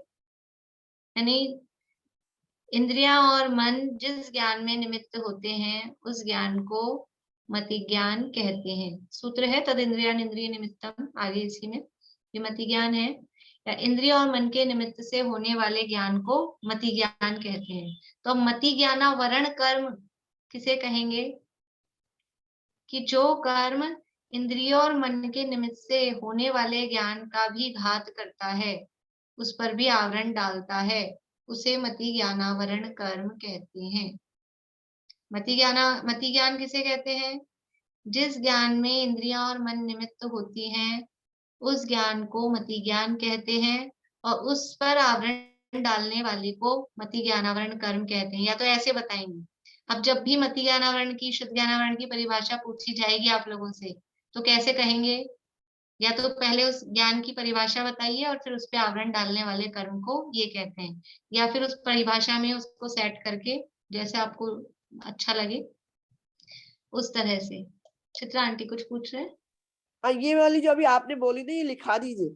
यानी इंद्रियां और मन जिस ज्ञान में निमित्त होते हैं, उस ज्ञान को मति ज्ञान कहते हैं। सूत्र है तद इंद्रियान इंद्रिय निमित्तम, आगे इसी में ये मति ज्ञान है। या इंद्रिय और मन के निमित्त से होने वाले ज्ञान को मति ज्ञान कहते हैं। तो अब मति ज्ञानावरण कर्म किसे कहेंगे? कि जो कर्म इंद्रियों और मन के निमित्त से होने वाले ज्ञान का भी घात करता है, उस पर भी आवरण डालता है, उसे मति ज्ञानावरण कर्म कहते हैं। मति ज्ञान किसे कहते हैं? जिस ज्ञान में इंद्रियां और मन निमित्त होती हैं, उस ज्ञान को मति ज्ञान कहते हैं, और उस पर आवरण डालने वाले को मति ज्ञानावरण कर्म कहते हैं। या तो ऐसे बताएंगे, अब जब भी मति ज्ञानावरण की, शुद्ध ज्ञानावरण की परिभाषा पूछी जाएगी आप लोगों से, तो कैसे कहेंगे? या तो पहले उस ज्ञान की परिभाषा बताइए और फिर उस पर आवरण डालने वाले कर्म को ये कहते हैं, या फिर उस परिभाषा में उसको सेट करके जैसे आपको अच्छा लगे उस तरह से। चित्रा आंटी कुछ पूछ रहे हैं? हाँ, ये वाली जो अभी आपने बोली ना, ये लिखा दीजिए।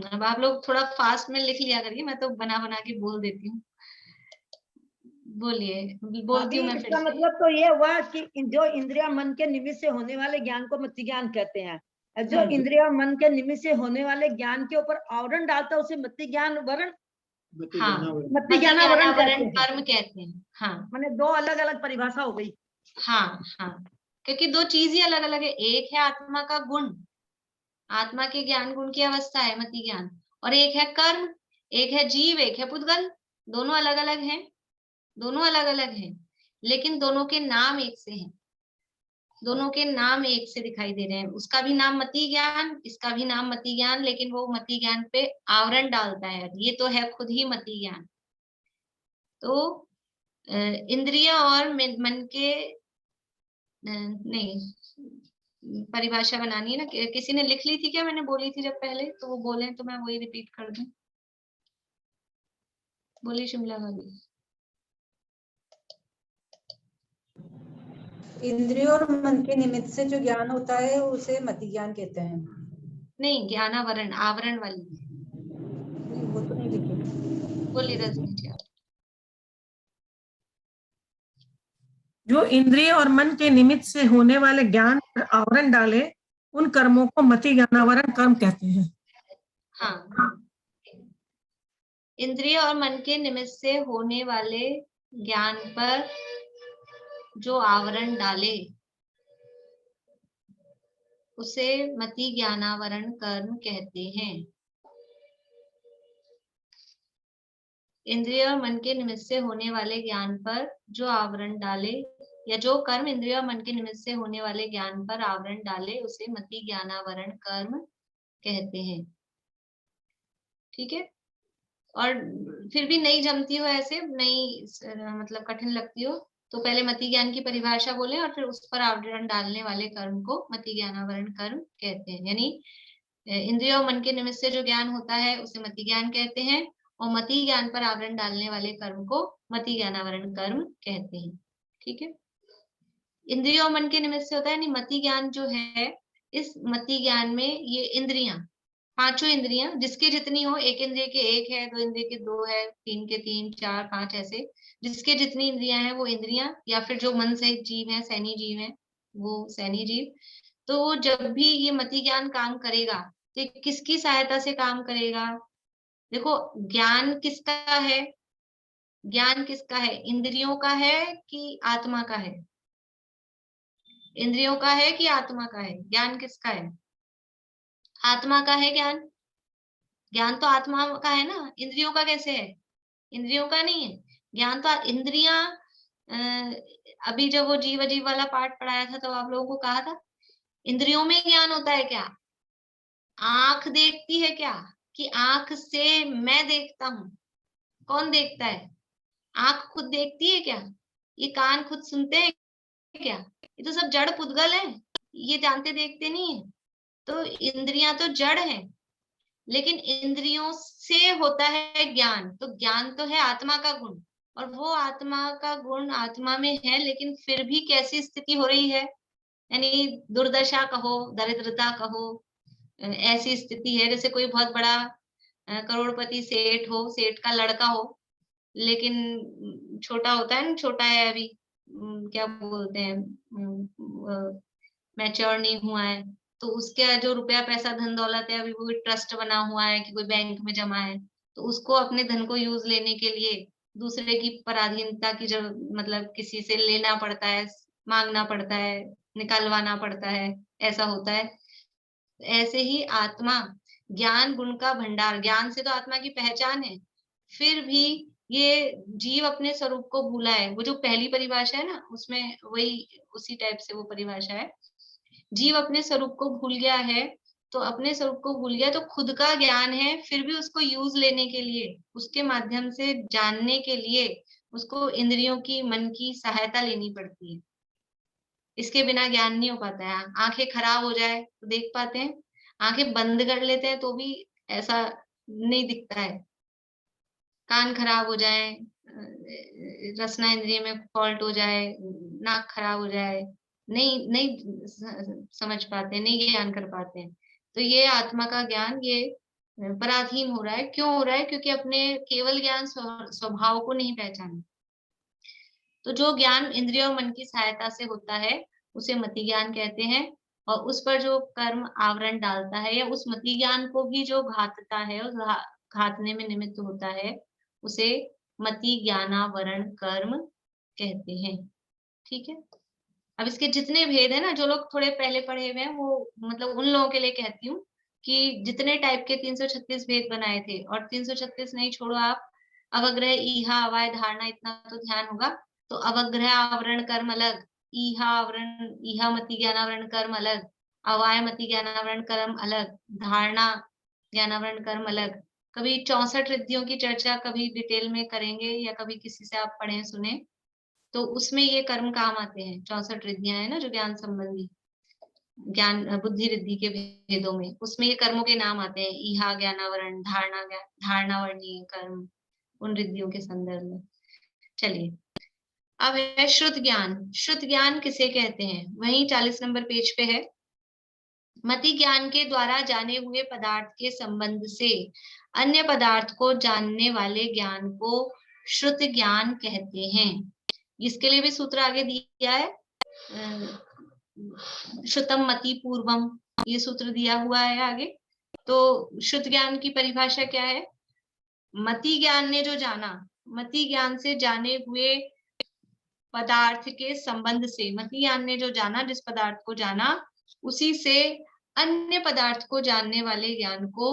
अब आप लोग थोड़ा फास्ट में लिख लिया करिए, मैं तो बना बना के बोल देती हूँ। बोलिए, बोलती हूँ मैं फिर इसका से। मतलब तो ये हुआ कि जो इंद्रिया मन के निमित्त से होने वाले ज्ञान को मति ज्ञान कहते हैं, जो इंद्रिया मन के निमित्त से होने वाले ज्ञान के ऊपर आवरण डालता है उसे मति ज्ञान वरण, हाँ, मति ज्ञानावरण कर्म कहते हैं। हाँ, मैंने 2 अलग अलग परिभाषा हो गई। हाँ हाँ, क्योंकि 2 चीज ही अलग अलग है। एक है आत्मा का गुण, आत्मा के ज्ञान गुण की अवस्था है मति ज्ञान, और एक है कर्म, एक है जीव, एक है पुद्गल। दोनों अलग अलग हैं, दोनों अलग अलग हैं, लेकिन दोनों के नाम एक से हैं, दोनों के नाम एक से दिखाई दे रहे हैं। उसका भी नाम मति ज्ञान, इसका भी नाम मति ज्ञान, लेकिन वो मति ज्ञान पे आवरण डालता है, ये तो है खुद ही मति ज्ञान। तो इंद्रिय और मन के नहीं, परिभाषा बनानी है ना, किसी ने लिख ली थी क्या? मैंने बोली थी जब पहले, तो वो बोले तो मैं वही रिपीट कर दूं। बोलिए शिमला भाभी। इंद्रियों और मन के निमित्त से जो ज्ञान होता है उसे मति ज्ञान कहते हैं। नहीं, ज्ञानावरण, आवरण वाली वो तो नहीं लिखी। बोलिए रजनी जी आप। जो इंद्रिय और मन के निमित्त से होने वाले ज्ञान पर आवरण डाले, उन कर्मों को मति ज्ञानावरण कर्म कहते हैं। हाँ, इंद्रिय और मन के निमित्त से होने वाले ज्ञान पर जो आवरण डाले उसे मति ज्ञानावरण कर्म कहते हैं। इंद्रिय और मन के निमित्त से होने वाले ज्ञान पर जो आवरण डाले या जो कर्म इंद्रिय और मन के निमित्त से होने वाले ज्ञान पर आवरण डाले उसे मति ज्ञानावरण कर्म कहते हैं। ठीक है, और फिर भी नहीं जमती हो, ऐसे नहीं मतलब कठिन लगती हो, तो पहले मति ज्ञान की परिभाषा बोले और फिर उस पर आवरण डालने वाले कर्म को मति ज्ञानावरण कर्म कहते हैं। यानी इंद्रिय और मन के निमित्त से जो ज्ञान होता है उसे मति ज्ञान कहते हैं, और मति ज्ञान पर आवरण डालने वाले कर्म को मति ज्ञानावरण कर्म कहते हैं। ठीक है, इंद्रिय और मन के निमित्त से होता है, यानी मति ज्ञान जो है, इस मति ज्ञान में ये इंद्रियां, पांचों इंद्रियां जिसके जितनी हो, एक इंद्रिय के एक है, दो इंद्रिय के दो है, तीन के तीन, चार, पांच, ऐसे जिसके जितनी इंद्रियां हैं वो इंद्रियां, या फिर जो मन से जीव है, सैनी जीव है, वो सैनी जीव। तो जब भी ये मति ज्ञान काम करेगा तो किसकी सहायता से काम करेगा? देखो, ज्ञान किसका है? ज्ञान किसका है? इंद्रियों का है कि आत्मा का है? इंद्रियों का है कि आत्मा का है? ज्ञान किसका है? आत्मा का है ज्ञान। ज्ञान तो आत्मा का है ना, इंद्रियों का कैसे है? इंद्रियों का नहीं है ज्ञान। तो इंद्रियां, अभी जब वो जीव अजीव वाला पाठ पढ़ाया था तो आप लोगों को कहा था इंद्रियों में ज्ञान होता है क्या? आंख देखती है क्या? कि आंख से मैं देखता हूं? कौन देखता है? आंख खुद देखती है क्या? ये कान खुद सुनते हैं क्या? ये तो सब जड़ पुद्गल है, ये जानते देखते नहीं है। तो इंद्रियां तो जड़ है, लेकिन इंद्रियों से होता है ज्ञान। तो ज्ञान तो है आत्मा का गुण, और वो आत्मा का गुण आत्मा में है, लेकिन फिर भी कैसी स्थिति हो रही है? यानी दुर्दशा कहो, दरिद्रता कहो, ऐसी स्थिति है जैसे कोई बहुत बड़ा करोड़पति सेठ हो, सेठ का लड़का हो, लेकिन छोटा होता है ना, छोटा है अभी, क्या बोलते हैं, मैच्योर नहीं हुआ है, तो उसके जो रुपया पैसा धन दौलत है, अभी वो ट्रस्ट बना हुआ है कि कोई बैंक में जमा है, तो उसको अपने धन को यूज लेने के लिए दूसरे की पराधीनता की जब मतलब किसी से लेना पड़ता है, मांगना पड़ता है, निकलवाना पड़ता है, ऐसा होता है। ऐसे ही आत्मा ज्ञान गुण का भंडार, ज्ञान से तो आत्मा की पहचान है, फिर भी ये जीव अपने स्वरूप को भूला है। वो जो पहली परिभाषा है ना, उसमें वही उसी टाइप से वो परिभाषा है। जीव अपने स्वरूप को भूल गया है, तो अपने स्वरूप को भूल गया तो खुद का ज्ञान है, फिर भी उसको यूज लेने के लिए, उसके माध्यम से जानने के लिए उसको इंद्रियों की, मन की सहायता लेनी पड़ती है। इसके बिना ज्ञान नहीं हो पाता है। आंखें खराब हो जाए तो देख पाते हैं, आंखें बंद कर लेते हैं तो भी ऐसा नहीं दिखता है। कान खराब हो जाए, रसना इंद्रिय में फॉल्ट हो जाए, नाक खराब हो जाए, नहीं समझ पाते, नहीं ज्ञान कर पाते हैं। तो ये आत्मा का ज्ञान ये पराधीन हो रहा है। क्यों हो रहा है? क्योंकि अपने केवल ज्ञान स्वभाव को नहीं पहचाना। तो जो ज्ञान इंद्रिय और मन की सहायता से होता है उसे मति ज्ञान कहते हैं, और उस पर जो कर्म आवरण डालता है या उस मति ज्ञान को भी जो घातता है, उस घातने में निमित्त होता है, उसे मति ज्ञानावरण कर्म कहते हैं। ठीक है, अब इसके जितने भेद है ना, जो लोग थोड़े पहले पढ़े हुए हैं वो मतलब उन लोगों के लिए कहती हूँ कि जितने टाइप के 336 भेद बनाए थे, और 336 नहीं छोड़ो आप, अवग्रह, ईहा, अवाय, धारणा, इतना तो ध्यान होगा। तो अवग्रह आवरण कर्म अलग, ईहा मति ज्ञानावरण कर्म अलग, अवाय मति ज्ञानावरण कर्म अलग, धारणा ज्ञानावरण कर्म अलग। कभी 64 रिद्धियों की चर्चा कभी डिटेल में करेंगे, या कभी किसी से आप पढ़े सुने तो उसमें ये कर्म काम आते हैं। 64 रिद्धियां है ना जो ज्ञान संबंधी, ज्ञान बुद्धि रिद्धि के भेदों में, उसमें ये कर्मों के नाम आते हैं। ईहा ज्ञानावरण, धारणावर्णीय कर्म, उन रिद्धियों के संदर्भ में। चलिए, अब है श्रुत ज्ञान। श्रुत ज्ञान किसे कहते हैं? वही 40 नंबर पेज पे है। मति ज्ञान के द्वारा जाने हुए पदार्थ के संबंध से अन्य पदार्थ को जानने वाले ज्ञान को श्रुत ज्ञान कहते हैं। इसके लिए भी सूत्र आगे दिया है, श्रुतम मति पूर्वम, ये सूत्र दिया हुआ है आगे। तो शुद्ध ज्ञान की परिभाषा क्या है? मति ज्ञान ने जो जाना, मति ज्ञान से जाने हुए पदार्थ के संबंध से, मति ज्ञान ने जो जाना, जिस पदार्थ को जाना, उसी से अन्य पदार्थ को जानने वाले ज्ञान को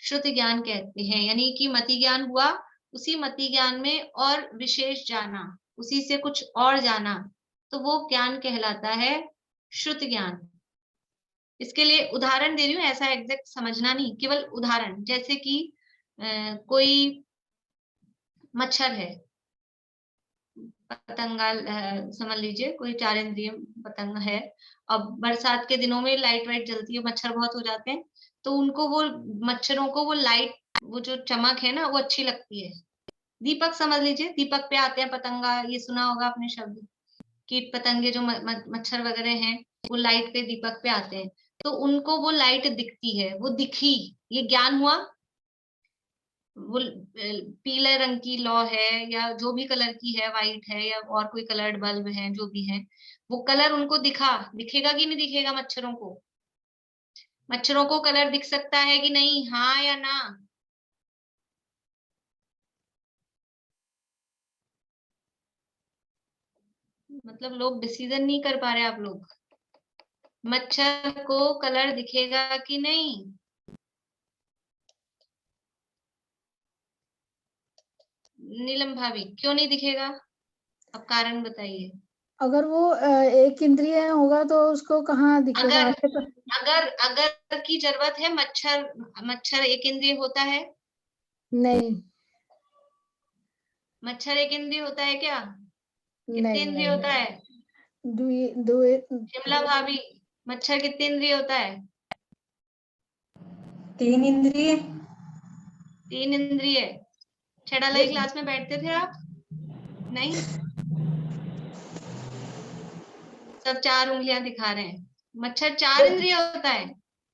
शुद्ध ज्ञान कहते हैं। यानी कि मति ज्ञान हुआ, उसी मति ज्ञान में और विशेष जाना, उसी से कुछ और जाना, तो वो ज्ञान कहलाता है शुद्ध ज्ञान। इसके लिए उदाहरण दे रही हूँ, ऐसा एग्जैक्ट समझना नहीं, केवल उदाहरण। जैसे कि कोई मच्छर है, पतंगा समझ लीजिए, कोई 4 इंद्रिय पतंग है। अब बरसात के दिनों में लाइट वाइट जलती है, मच्छर बहुत हो जाते हैं, तो उनको वो मच्छरों को वो लाइट, वो जो चमक है ना, वो अच्छी लगती है। दीपक समझ लीजिए, दीपक पे आते हैं पतंगा, ये सुना होगा आपने शब्द, कीट पतंगे जो मच्छर वगैरह हैं, वो लाइट पे, दीपक पे आते हैं, तो उनको वो लाइट दिखती है, वो दिखी, ये ज्ञान हुआ। वो पीले रंग की लौ है या जो भी कलर की है, व्हाइट है या और कोई कलर्ड बल्ब है, जो भी है, वो कलर उनको दिखा। दिखेगा कि नहीं दिखेगा मच्छरों को? मच्छरों को कलर दिख सकता है कि नहीं? हाँ या ना? मतलब लोग डिसीजन नहीं कर पा रहे आप लोग। मच्छर को कलर दिखेगा कि नहीं? नीलम भाभी, क्यों नहीं दिखेगा? अब कारण बताइए। अगर वो एक इंद्रिय होगा तो उसको कहाँ दिखेगा? अगर की जरूरत है, मच्छर एक इंद्रिय होता है? नहीं मच्छर एक इंद्रिय होता है क्या? कितने नहीं इंद्रिय होता है? शिमला भाभी, मच्छर कितने इंद्रिय होता है? 3 इंद्रिय। 3 इंद्रिय। छेड़ालाई क्लास में बैठते थे आप? नहीं, सब 4 उंगलियां दिखा रहे हैं। मच्छर 4 इंद्रिय होता है।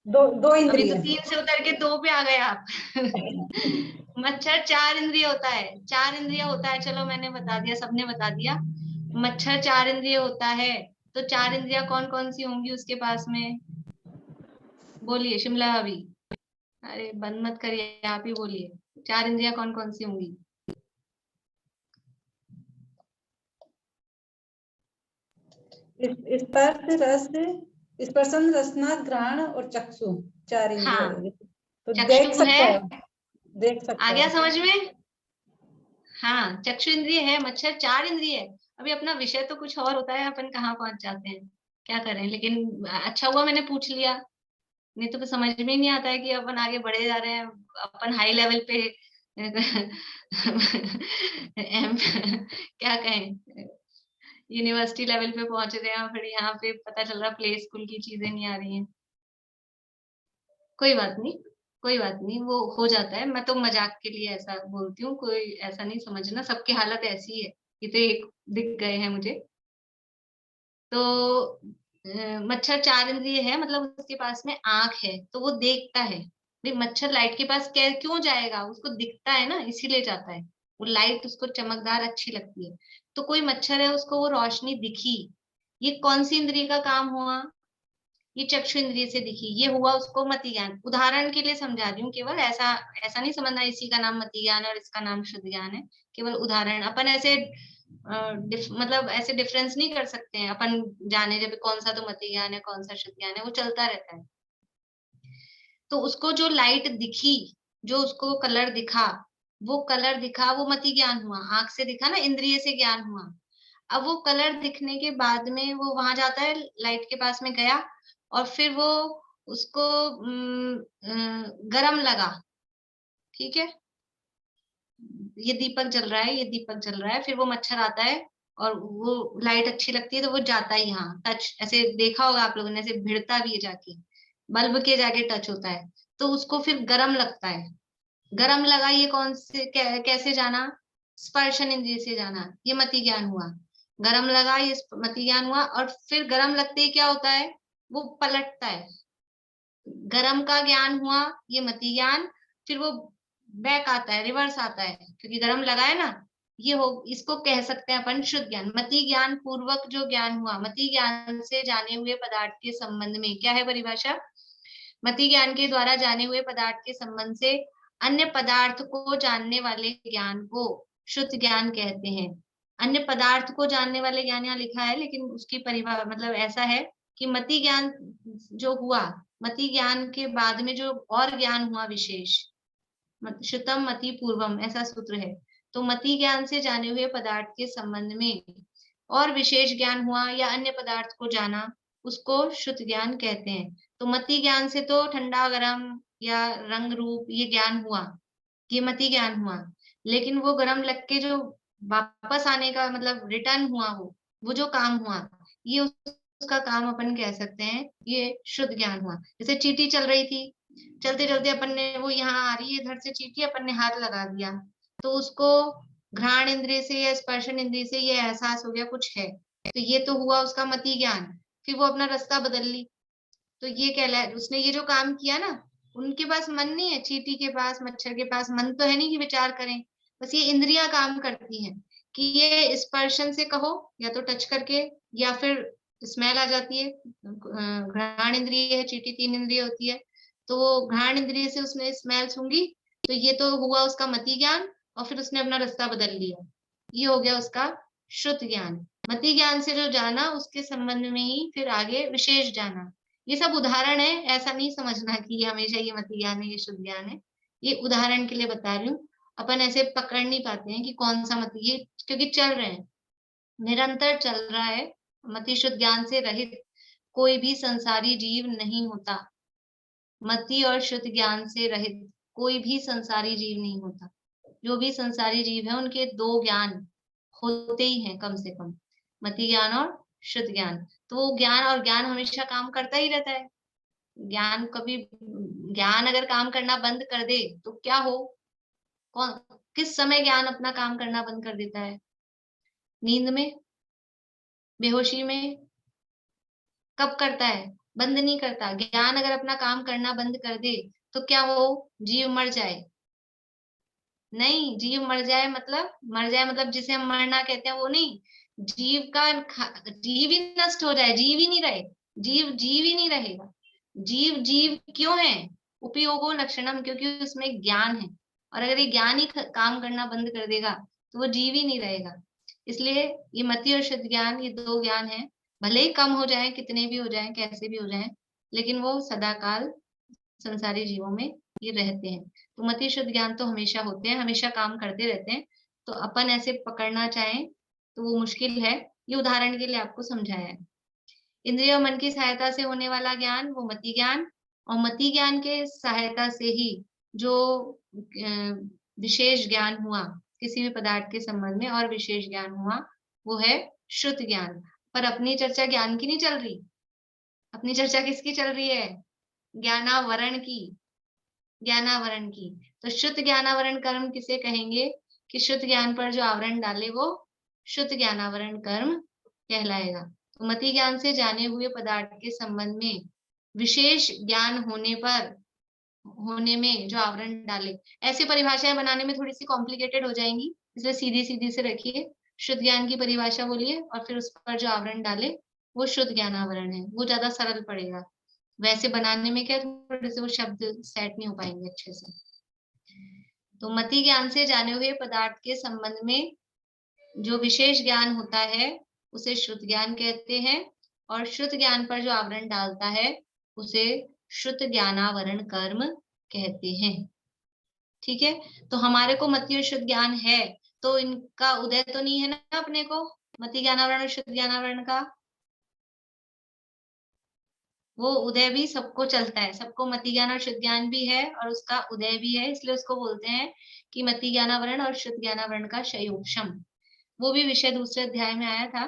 दो अभी इंद्रिय। तो 3 से उतर के 2 पे आ गए आप। मच्छर 4 इंद्रिय होता है, 4 इंद्रिय होता है। चलो मैंने बता दिया, सबने बता दिया, मच्छर 4 इंद्रिय होता है। तो 4 इंद्रियां कौन कौन सी होंगी उसके पास में? बोलिए शिमला भाभी। अरे बंद मत करिए, आप ही बोलिए, 4 इंद्रियां कौन कौन सी होंगी? स्पर्श, रस, स्पर्शन, रसना, घ्राण और चक्षु, 4 इंद्रिय। हाँ, तो चक्षु देख सकता है, है, देख सकता आ गया है। समझ में? हाँ, चक्षु इंद्रिय है, मच्छर 4 इंद्रिय है। अभी अपना विषय तो कुछ और होता है, अपन कहाँ पहुंच जाते हैं, क्या करें। लेकिन अच्छा हुआ मैंने पूछ लिया, नहीं तो समझ में ही नहीं आता है कि अपन आगे बढ़े जा रहे हैं, अपन हाई लेवल पे क्या कहें, यूनिवर्सिटी लेवल पे पहुंच रहे हैं, फिर यहाँ पे पता चल रहा प्ले स्कूल की चीजें नहीं आ रही हैं। कोई बात नहीं, कोई बात नहीं, वो हो जाता है। मैं तो मजाक के लिए ऐसा बोलती हूँ, कोई ऐसा नहीं समझना, सबकी हालत ऐसी है। ये तो एक दिख गए हैं मुझे। तो मच्छर 4 इंद्रिय है, मतलब उसके पास में आंख है, तो वो देखता है। भाई मच्छर लाइट के पास क्यों जाएगा? उसको दिखता है ना, इसीलिए जाता है। वो लाइट उसको चमकदार अच्छी लगती है, तो कोई मच्छर है, उसको वो रोशनी दिखी, ये कौन सी इंद्रिय का काम हुआ? ये चक्षु इंद्रिय से दिखी, ये हुआ उसको मति ज्ञान। उदाहरण के लिए समझा रही हूँ, केवल ऐसा ऐसा नहीं समझना इसी का नाम मति ज्ञान और इसका नाम शुद्ध ज्ञान है, केवल उदाहरण। अपन ऐसे मतलब ऐसे डिफरेंस नहीं कर सकते हैं अपन, जाने जब कौन सा तो मति ज्ञान है, कौन सा शुद्ध ज्ञान है, वो चलता रहता है। तो उसको जो लाइट दिखी, जो उसको कलर दिखा, वो कलर दिखा, वो मति ज्ञान हुआ। आंख से दिखा ना, इंद्रिय से ज्ञान हुआ। अब वो कलर दिखने के बाद में वो वहां जाता है, लाइट के पास में गया, और फिर वो उसको गरम लगा, ठीक है, ये दीपक जल रहा है, ये दीपक जल रहा है, फिर वो मच्छर आता है और वो लाइट अच्छी लगती है, तो वो जाता है यहाँ, टच ऐसे देखा होगा आप लोगों ने, ऐसे भिड़ता भी है जाके, बल्ब के जाके टच होता है, तो उसको फिर गरम लगता है। गरम लगा, ये कौन से कैसे जाना? स्पर्शन इंद्रिय से जाना, ये मति ज्ञान हुआ। गरम लगा, ये मति ज्ञान हुआ। और फिर गरम लगते ही क्या होता है? वो पलटता है, गरम का ज्ञान हुआ, ये मति ज्ञान। फिर वो बैक आता है, रिवर्स आता है, क्योंकि गरम लगा है ना, ये हो, इसको कह सकते हैं अपन शुद्ध ज्ञान। मति ज्ञान पूर्वक जो ज्ञान हुआ, मति ज्ञान से जाने हुए पदार्थ के संबंध में क्या है परिभाषा? मति ज्ञान के द्वारा जाने हुए पदार्थ के संबंध से अन्य पदार्थ को जानने वाले ज्ञान को शुद्ध ज्ञान कहते हैं। अन्य पदार्थ को जानने वाले ज्ञान यहाँ लिखा है, लेकिन उसकी परिभाषा मतलब ऐसा है कि मति ज्ञान जो हुआ, मति ज्ञान के बाद में जो और ज्ञान हुआ विशेष, श्रुतम मति पूर्वम ऐसा सूत्र है। तो मति ज्ञान से जाने हुए पदार्थ के संबंध में और विशेष ज्ञान हुआ या अन्य पदार्थ को जाना, उसको शुद्ध ज्ञान कहते हैं। तो मति ज्ञान से तो ठंडा गरम या रंग रूप ये ज्ञान हुआ, ये मति ज्ञान हुआ, लेकिन वो गरम लग के जो वापस आने का मतलब रिटर्न हुआ, वो जो काम हुआ, ये उसका काम अपन कह सकते हैं ये शुद्ध ज्ञान हुआ। जैसे चींटी चल रही थी, चलते चलते अपन ने, वो यहाँ आ रही है इधर से चींटी, अपन ने हाथ लगा दिया, तो उसको घ्राण इंद्रिय से या स्पर्शन इंद्रिय से ये एहसास हो गया कुछ है, तो ये तो हुआ उसका मति ज्ञान। फिर वो अपना रास्ता बदल ली, तो ये कहलाए उसने ये जो काम किया ना। उनके पास मन नहीं है, चींटी के पास, मच्छर के पास मन तो है नहीं कि विचार करें, बस ये इंद्रियां काम करती हैं कि ये स्पर्शन से कहो या तो टच करके, या फिर स्मेल आ जाती है, घ्राण इंद्रिय है, चींटी 3 इंद्रिय होती है, तो वो घ्राण इंद्रिय से उसने स्मेल सूंघी, तो ये तो हुआ उसका मति ज्ञान, और फिर उसने अपना रास्ता बदल लिया, ये हो गया उसका शुद्ध ज्ञान। मति ज्ञान से जो जाना उसके संबंध में ही फिर आगे विशेष जाना। ये सब उदाहरण है, ऐसा नहीं समझना कि ये हमेशा ये मति ज्ञान है, ये शुद्ध ज्ञान है, ये उदाहरण के लिए बता रही हूँ। अपन ऐसे पकड़ नहीं पाते हैं कि कौन सा मति, ये क्योंकि चल रहे हैं, निरंतर चल रहा है। मति शुद्ध ज्ञान से रहित कोई भी संसारी जीव नहीं होता। मति और शुद्ध ज्ञान से रहित कोई भी संसारी जीव नहीं होता। जो भी संसारी जीव है उनके 2 ज्ञान होते ही हैं कम से कम, मति ज्ञान और शुद्ध ज्ञान। तो वो ज्ञान और ज्ञान हमेशा काम करता ही रहता है। ज्ञान कभी, ज्ञान अगर काम करना बंद कर दे तो क्या हो, कौन किस समय ज्ञान अपना काम करना बंद कर देता है? नींद में, बेहोशी में, कब करता है? बंद नहीं करता। ज्ञान अगर अपना काम करना बंद कर दे तो क्या हो, जीव मर जाए? नहीं, जीव मर जाए मतलब जिसे हम मरना कहते हैं वो नहीं, जीव ही नष्ट हो जाए, जीव ही नहीं रहे, जीव ही नहीं रहेगा। जीव क्यों है? उपयोगो लक्षणम, क्योंकि उसमें ज्ञान है, और अगर ये ज्ञान ही काम करना बंद कर देगा तो वो जीव ही नहीं रहेगा। इसलिए ये मति और शुद्ध ज्ञान, ये 2 ज्ञान है, भले ही कम हो जाए, कितने भी हो जाए, कैसे भी हो जाए, लेकिन वो सदाकाल संसारी जीवों में ये रहते हैं। तो मति शुद्ध ज्ञान तो हमेशा होते हैं, हमेशा काम करते रहते हैं। तो अपन ऐसे पकड़ना चाहें तो वो मुश्किल है, ये उदाहरण के लिए आपको समझाया है। इंद्रिय और मन की सहायता से होने वाला ज्ञान वो मति ज्ञान, और मति ज्ञान के सहायता से ही जो विशेष ज्ञान हुआ किसी भी पदार्थ के संबंध में, और विशेष ज्ञान हुआ वो है शुद्ध ज्ञान। पर अपनी चर्चा ज्ञान की नहीं चल रही, अपनी चर्चा किसकी चल रही है? ज्ञानावरण की, ज्ञानावरण की। तो शुद्ध ज्ञानावरण कर्म किसे कहेंगे? कि शुद्ध ज्ञान पर जो आवरण डाले वो शुद्ध ज्ञानावरण कर्म कहलाएगा। तो मति ज्ञान से जाने हुए पदार्थ के संबंध में विशेष ज्ञान होने में जो आवरण डाले, ऐसे परिभाषाएं बनाने में थोड़ी सी कॉम्प्लिकेटेड हो जाएंगी, इसलिए सीधी सीधी से रखिए। शुद्ध ज्ञान की परिभाषा बोलिए और फिर उस पर जो आवरण डाले वो शुद्ध ज्ञानावरण है, वो ज्यादा सरल पड़ेगा। वैसे बनाने में क्या थोड़े से वो शब्द सेट नहीं हो पाएंगे अच्छे से। तो मति ज्ञान से जाने हुए पदार्थ के संबंध में जो विशेष ज्ञान होता है उसे शुद्ध ज्ञान कहते हैं, और शुद्ध ज्ञान पर जो आवरण डालता है उसे शुद्ध ज्ञानावरण कर्म कहते हैं। ठीक है, तो हमारे को मति और शुद्ध ज्ञान है, तो इनका उदय तो नहीं है ना अपने को, मति ज्ञानावरण और शुद्ध ज्ञानावरण का वो उदय भी सबको चलता है, सबको मति ज्ञान और शुद्ध ज्ञान भी है और उसका उदय भी है, इसलिए उसको बोलते हैं कि मति ज्ञानावरण और शुद्ध ज्ञानावरण का क्षयोपशम। वो भी विषय दूसरे अध्याय में आया था,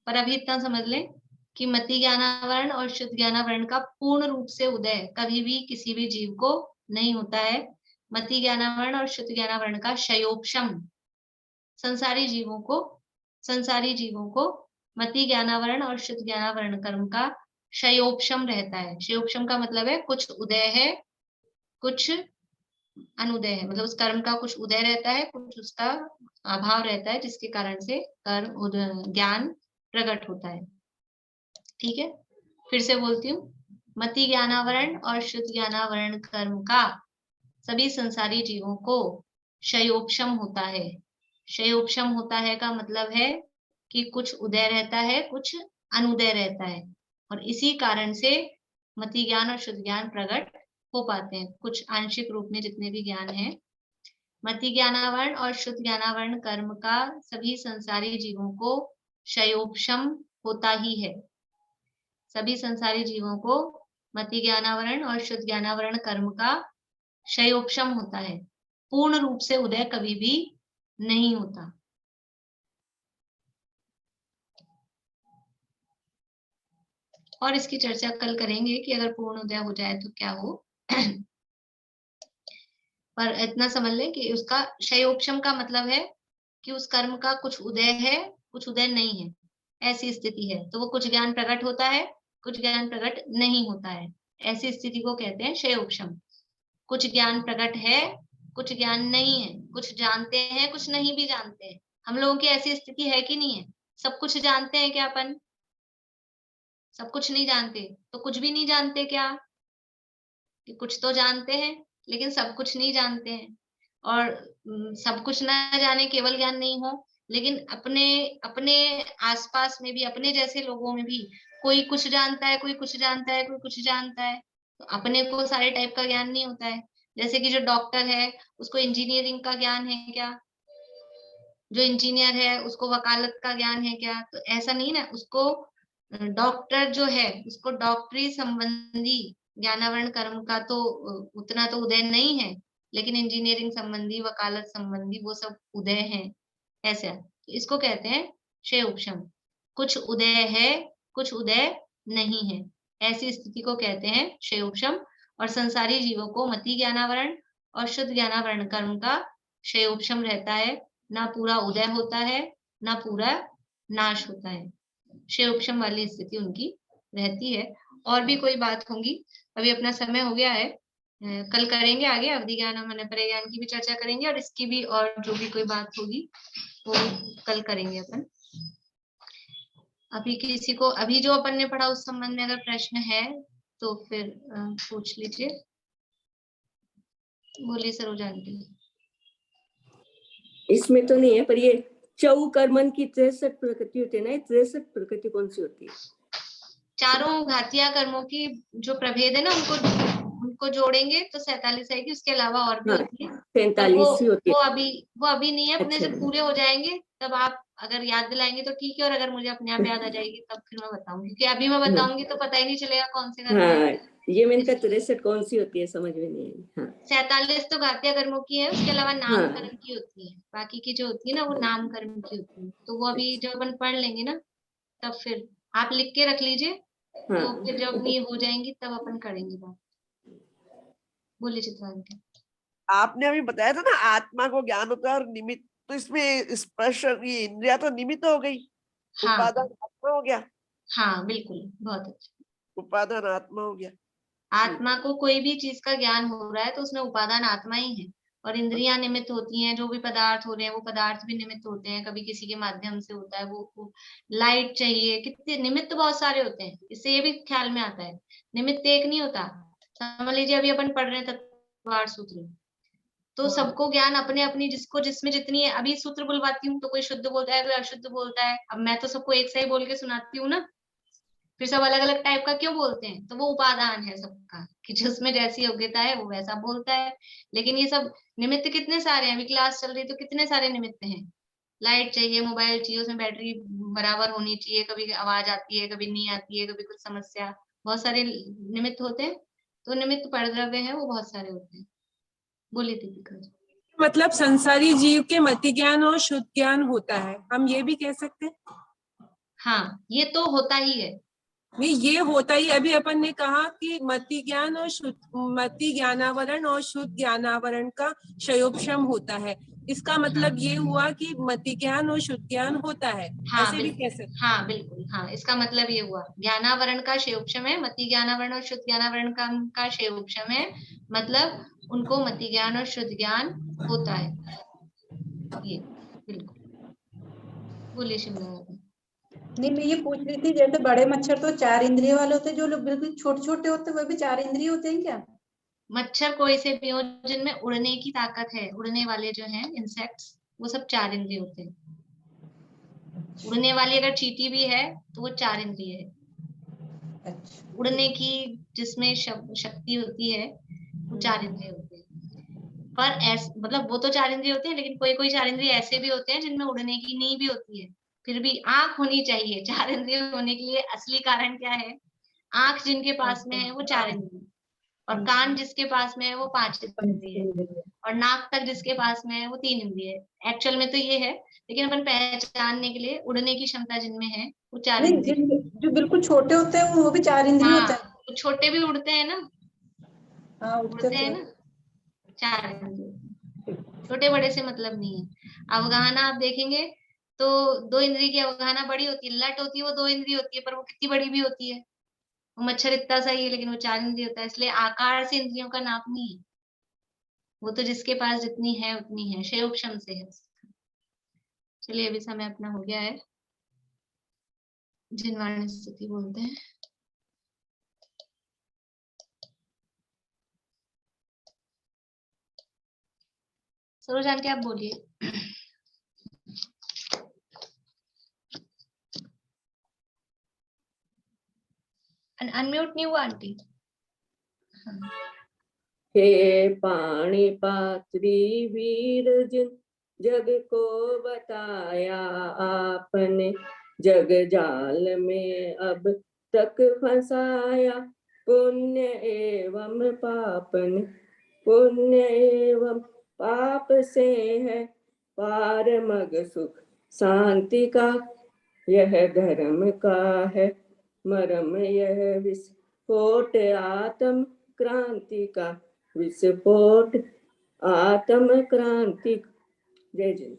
पर अभी इतना समझ लें कि मति ज्ञानावरण और शुद्ध ज्ञानावरण का पूर्ण रूप से उदय कभी भी किसी भी जीव को नहीं होता है। मति ज्ञानावरण और शुद्ध ज्ञानावरण का क्षयोपशम संसारी जीवों को मति ज्ञानावरण और शुद्ध ज्ञानावरण कर्म का क्षयोपशम रहता है। क्षयोपशम का मतलब है कुछ उदय है कुछ अनुदय है, मतलब उस कर्म का कुछ उदय रहता है कुछ उसका अभाव रहता है, जिसके कारण से कर्म ज्ञान प्रकट होता है। ठीक है, फिर से बोलती हूँ, मति ज्ञानावरण और शुद्ध ज्ञानावरण कर्म का सभी संसारी जीवों को क्षयोपशम होता है। क्षयोपशम होता है का मतलब है कि कुछ उदय रहता है, कुछ अनुदय रहता है, और इसी कारण से मति ज्ञान और शुद्ध ज्ञान प्रकट हो पाते हैं। कुछ आंशिक रूप में जितने भी ज्ञान हैं, मति ज्ञानावरण और शुद्ध ज्ञानावरण कर्म का सभी संसारी जीवों को क्षयोपशम होता ही है। सभी संसारी जीवों को मति ज्ञानावरण और शुद्ध ज्ञानावरण कर्म का क्षयोपशम होता है। पूर्ण रूप से उदय कभी भी नहीं होता। और इसकी चर्चा कल करेंगे कि अगर पूर्ण उदय हो जाए तो क्या हो। पर इतना समझ लें कि उसका क्षयोपशम का मतलब है कि उस कर्म का कुछ उदय है, कुछ उदय नहीं है, ऐसी स्थिति है। तो वो कुछ ज्ञान प्रकट होता है, कुछ ज्ञान प्रकट नहीं होता है, ऐसी स्थिति को कहते हैं क्षयोपशम। कुछ ज्ञान प्रकट है, कुछ ज्ञान नहीं है, कुछ जानते हैं, कुछ नहीं भी जानते हैं। हम लोगों की ऐसी स्थिति है कि नहीं है? सब कुछ जानते हैं क्या अपन? सब कुछ नहीं जानते। तो कुछ भी नहीं जानते क्या? कि कुछ तो जानते हैं लेकिन सब कुछ नहीं जानते हैं। और सब कुछ ना जाने केवल ज्ञान नहीं हो, लेकिन अपने अपने आसपास में भी, अपने जैसे लोगों में भी कोई कुछ जानता है, कोई कुछ जानता है, कोई कुछ जानता है। तो अपने को सारे टाइप का ज्ञान नहीं होता है। जैसे कि जो डॉक्टर है उसको इंजीनियरिंग का ज्ञान है क्या? जो इंजीनियर है उसको वकालत का ज्ञान है क्या? तो ऐसा नहीं ना। उसको डॉक्टर जो है उसको डॉक्टरी संबंधी ज्ञानावरण कर्म का तो उतना तो उदय नहीं है, लेकिन इंजीनियरिंग संबंधी, वकालत संबंधी वो सब उदय हैं। ऐसा इसको कहते हैं क्षयोपशम। कुछ उदय है, कुछ उदय नहीं है, ऐसी स्थिति को कहते हैं क्षयोपशम। और संसारी जीवों को मति ज्ञानावरण और शुद्ध ज्ञानावरण कर्म का क्षयोपशम रहता है। ना पूरा उदय होता है, ना पूरा नाश होता है। क्षयोपशम वाली स्थिति उनकी रहती है। और भी कोई बात होगी? अभी अपना समय हो गया है, कल करेंगे आगे अवधि ज्ञान और मनोपर्य ज्ञान की भी चर्चा करेंगे, और इसकी भी और जो भी कोई बात होगी वो कल करेंगे अपन। अभी किसी को अभी जो अपन ने पढ़ा उस संबंध में अगर प्रश्न है तो फिर पूछ लीजिए। बोलिए सरोजा आंटी। इसमें तो नहीं है, पर ये चौ कर्मन की 63 प्रकृति होती है ना, 63 प्रकृति कौन सी होती है? चारों घातिया कर्मों की जो प्रभेद है ना, उनको जोड़ेंगे तो 47 आएगी। उसके अलावा और भी होती है, 43 ही होती है। वो अभी नहीं है। अपने अच्छा। जब पूरे हो जाएंगे तब आप अगर याद दिलाएंगे तो ठीक है, और अगर मुझे अपने आप याद आ जाएगी तब फिर मैं बताऊंगी, क्योंकि अभी मैं बताऊंगी तो पता ही नहीं चलेगा कौन से कर्म है। ये मैंने कहा 63 कौन सी होती है, समझ में नहीं आई। हाँ। 47 तो घातिया कर्मों की है, उसके अलावा नाम कर्म की होती है। बाकी की जो होती है ना वो नाम कर्म की होती है। तो वो अभी जब अपन पढ़ लेंगे ना तब फिर आप लिख के रख लीजिए, तो फिर जब ये हो जाएंगी तब अपन करेंगे बात। बोलिए चित्रांत। आपने अभी बताया था ना आत्मा को ज्ञान होता है और निमित्त, तो इसमें स्पर्श ये इंद्रिया तो निमित्त हो गई। हाँ। उपादान आत्मा हो गया। हाँ बिल्कुल, बहुत अच्छा। उपादान आत्मा हो गया। आत्मा को कोई भी चीज का ज्ञान हो रहा है तो उसमें उपादान आत्मा ही है, और इंद्रियां निमित्त होती हैं। जो भी पदार्थ हो रहे हैं वो पदार्थ भी निमित्त होते हैं, कभी किसी के माध्यम से होता है। वो लाइट चाहिए, कितने निमित्त बहुत सारे होते हैं। इससे ये भी ख्याल में आता है निमित्त एक नहीं होता। समझ लीजिए अभी अपन पढ़ रहे हैं तत्वार सूत्र, तो सबको ज्ञान अपने अपनी जिसको जिसमें जितनी है। अभी सूत्र बुलवाती हूँ तो कोई शुद्ध बोलता है, कोई अशुद्ध बोलता है। अब मैं तो सबको एक से ही बोल के सुनाती हूँ ना, फिर सब अलग अलग टाइप का क्यों बोलते हैं? तो वो उपादान है सबका, कि जिसमें जैसी योग्यता है वो वैसा बोलता है। लेकिन ये सब निमित्त कितने सारे हैं। अभी क्लास चल रही है तो कितने सारे निमित्त हैं। लाइट चाहिए, मोबाइल चाहिए, उसमें बैटरी बराबर होनी चाहिए, कभी आवाज आती है, कभी नहीं आती है, कभी कुछ समस्या, बहुत सारे निमित्त होते हैं। तो निमित्त परद्रव्य है वो बहुत सारे होते हैं। बोलिए दीपिका जी। मतलब संसारी जीव के मति ज्ञान और शुद्ध ज्ञान होता है, हम ये भी कह सकते हैं। हाँ, ये तो होता ही है। नहीं, ये होता ही। अभी अपन ने कहा कि मति ज्ञान और मति ज्ञानावरण और शुद्ध ज्ञानावरण का क्षयोपशम होता है। इसका मतलब ये हुआ कि मति ज्ञान और शुद्ध ज्ञान होता है। हाँ, ऐसे भी कह सकते। हाँ बिल्कुल, हाँ इसका मतलब ये हुआ ज्ञानावरण का क्षयोपशम है, मति ज्ञानावरण और शुद्ध ज्ञानावरण का क्षयोपशम है। मतलब उनको मति ज्ञान और शुद्ध ज्ञान होता है। ये बिल्कुल। बोलिए शिमला। नहीं, मैं ये पूछ रही थी, जैसे बड़े मच्छर तो 4 इंद्रिय वाले होते हैं, जो लोग बिल्कुल छोटे छोटे होते हैं वो भी 4 इंद्रिय होते हैं क्या? मच्छर कोई से भी हो जिनमें उड़ने की ताकत है, उड़ने वाले जो हैं इंसेक्ट्स, वो सब 4 इंद्रिय होते हैं। उड़ने वाली अगर चींटी भी है तो वो 4 इंद्रिय है। अच्छा। उड़ने की जिसमें शक्ति होती है वो 4 इंद्रिय होते हैं। पर मतलब वो तो 4 इंद्रिय होते हैं, लेकिन कोई कोई 4 इंद्रिय ऐसे भी होते हैं जिनमें उड़ने की नहीं भी होती है, फिर भी आंख होनी चाहिए। 4 इंद्रिय होने के लिए असली कारण क्या है? आंख जिनके पास में है वो 4 इंद्रिय, और कान जिसके पास में है वो 5 इंद्रिय है, और नाक तक जिसके पास में है वो 3 इंद्रिय है। एक्चुअल में तो ये है, लेकिन अपन पहचानने के लिए उड़ने की क्षमता जिनमें है वो 4 नहीं, इंद्रिय। जो बिल्कुल छोटे होते हैं वो भी 4 इंद्रिय होते हाँ, हैं। तो छोटे भी उड़ते हैं ना, हाँ, उड़ते हैं ना, 4 इंद्रिय। छोटे बड़े से मतलब नहीं है। अवगाहना आप देखेंगे तो 2 इंद्रिय की अवगाहना बड़ी होती है, लट होती है वो 2 इंद्रिय होती है, पर वो कितनी बड़ी भी होती है। वो मच्छर इतना सा ही है, लेकिन वो 4 इंद्रिय होता है, इसलिए आकार से इंद्रियों का नाप नहीं है। वो तो जिसके पास जितनी है उतनी है, शयोपशम से है। चलिए, अभी समय अपना हो गया है। जिनवाणी स्थिति बोलते हैं। सरोज जान के आप बोलिए। अनम्यूट नहीं हुआ आंटी। हे पाणी पात्री वीर जिन जग को बताया आपने, जग जाल में अब तक फंसाया, पुण्य एवं पाप ने, पुण्य एवं पाप से है पार मग सुख शांति का, यह धर्म का है मरम, यह विस्फोट आत्म क्रांति का, विस्फोट आत्म क्रांति। जय जय।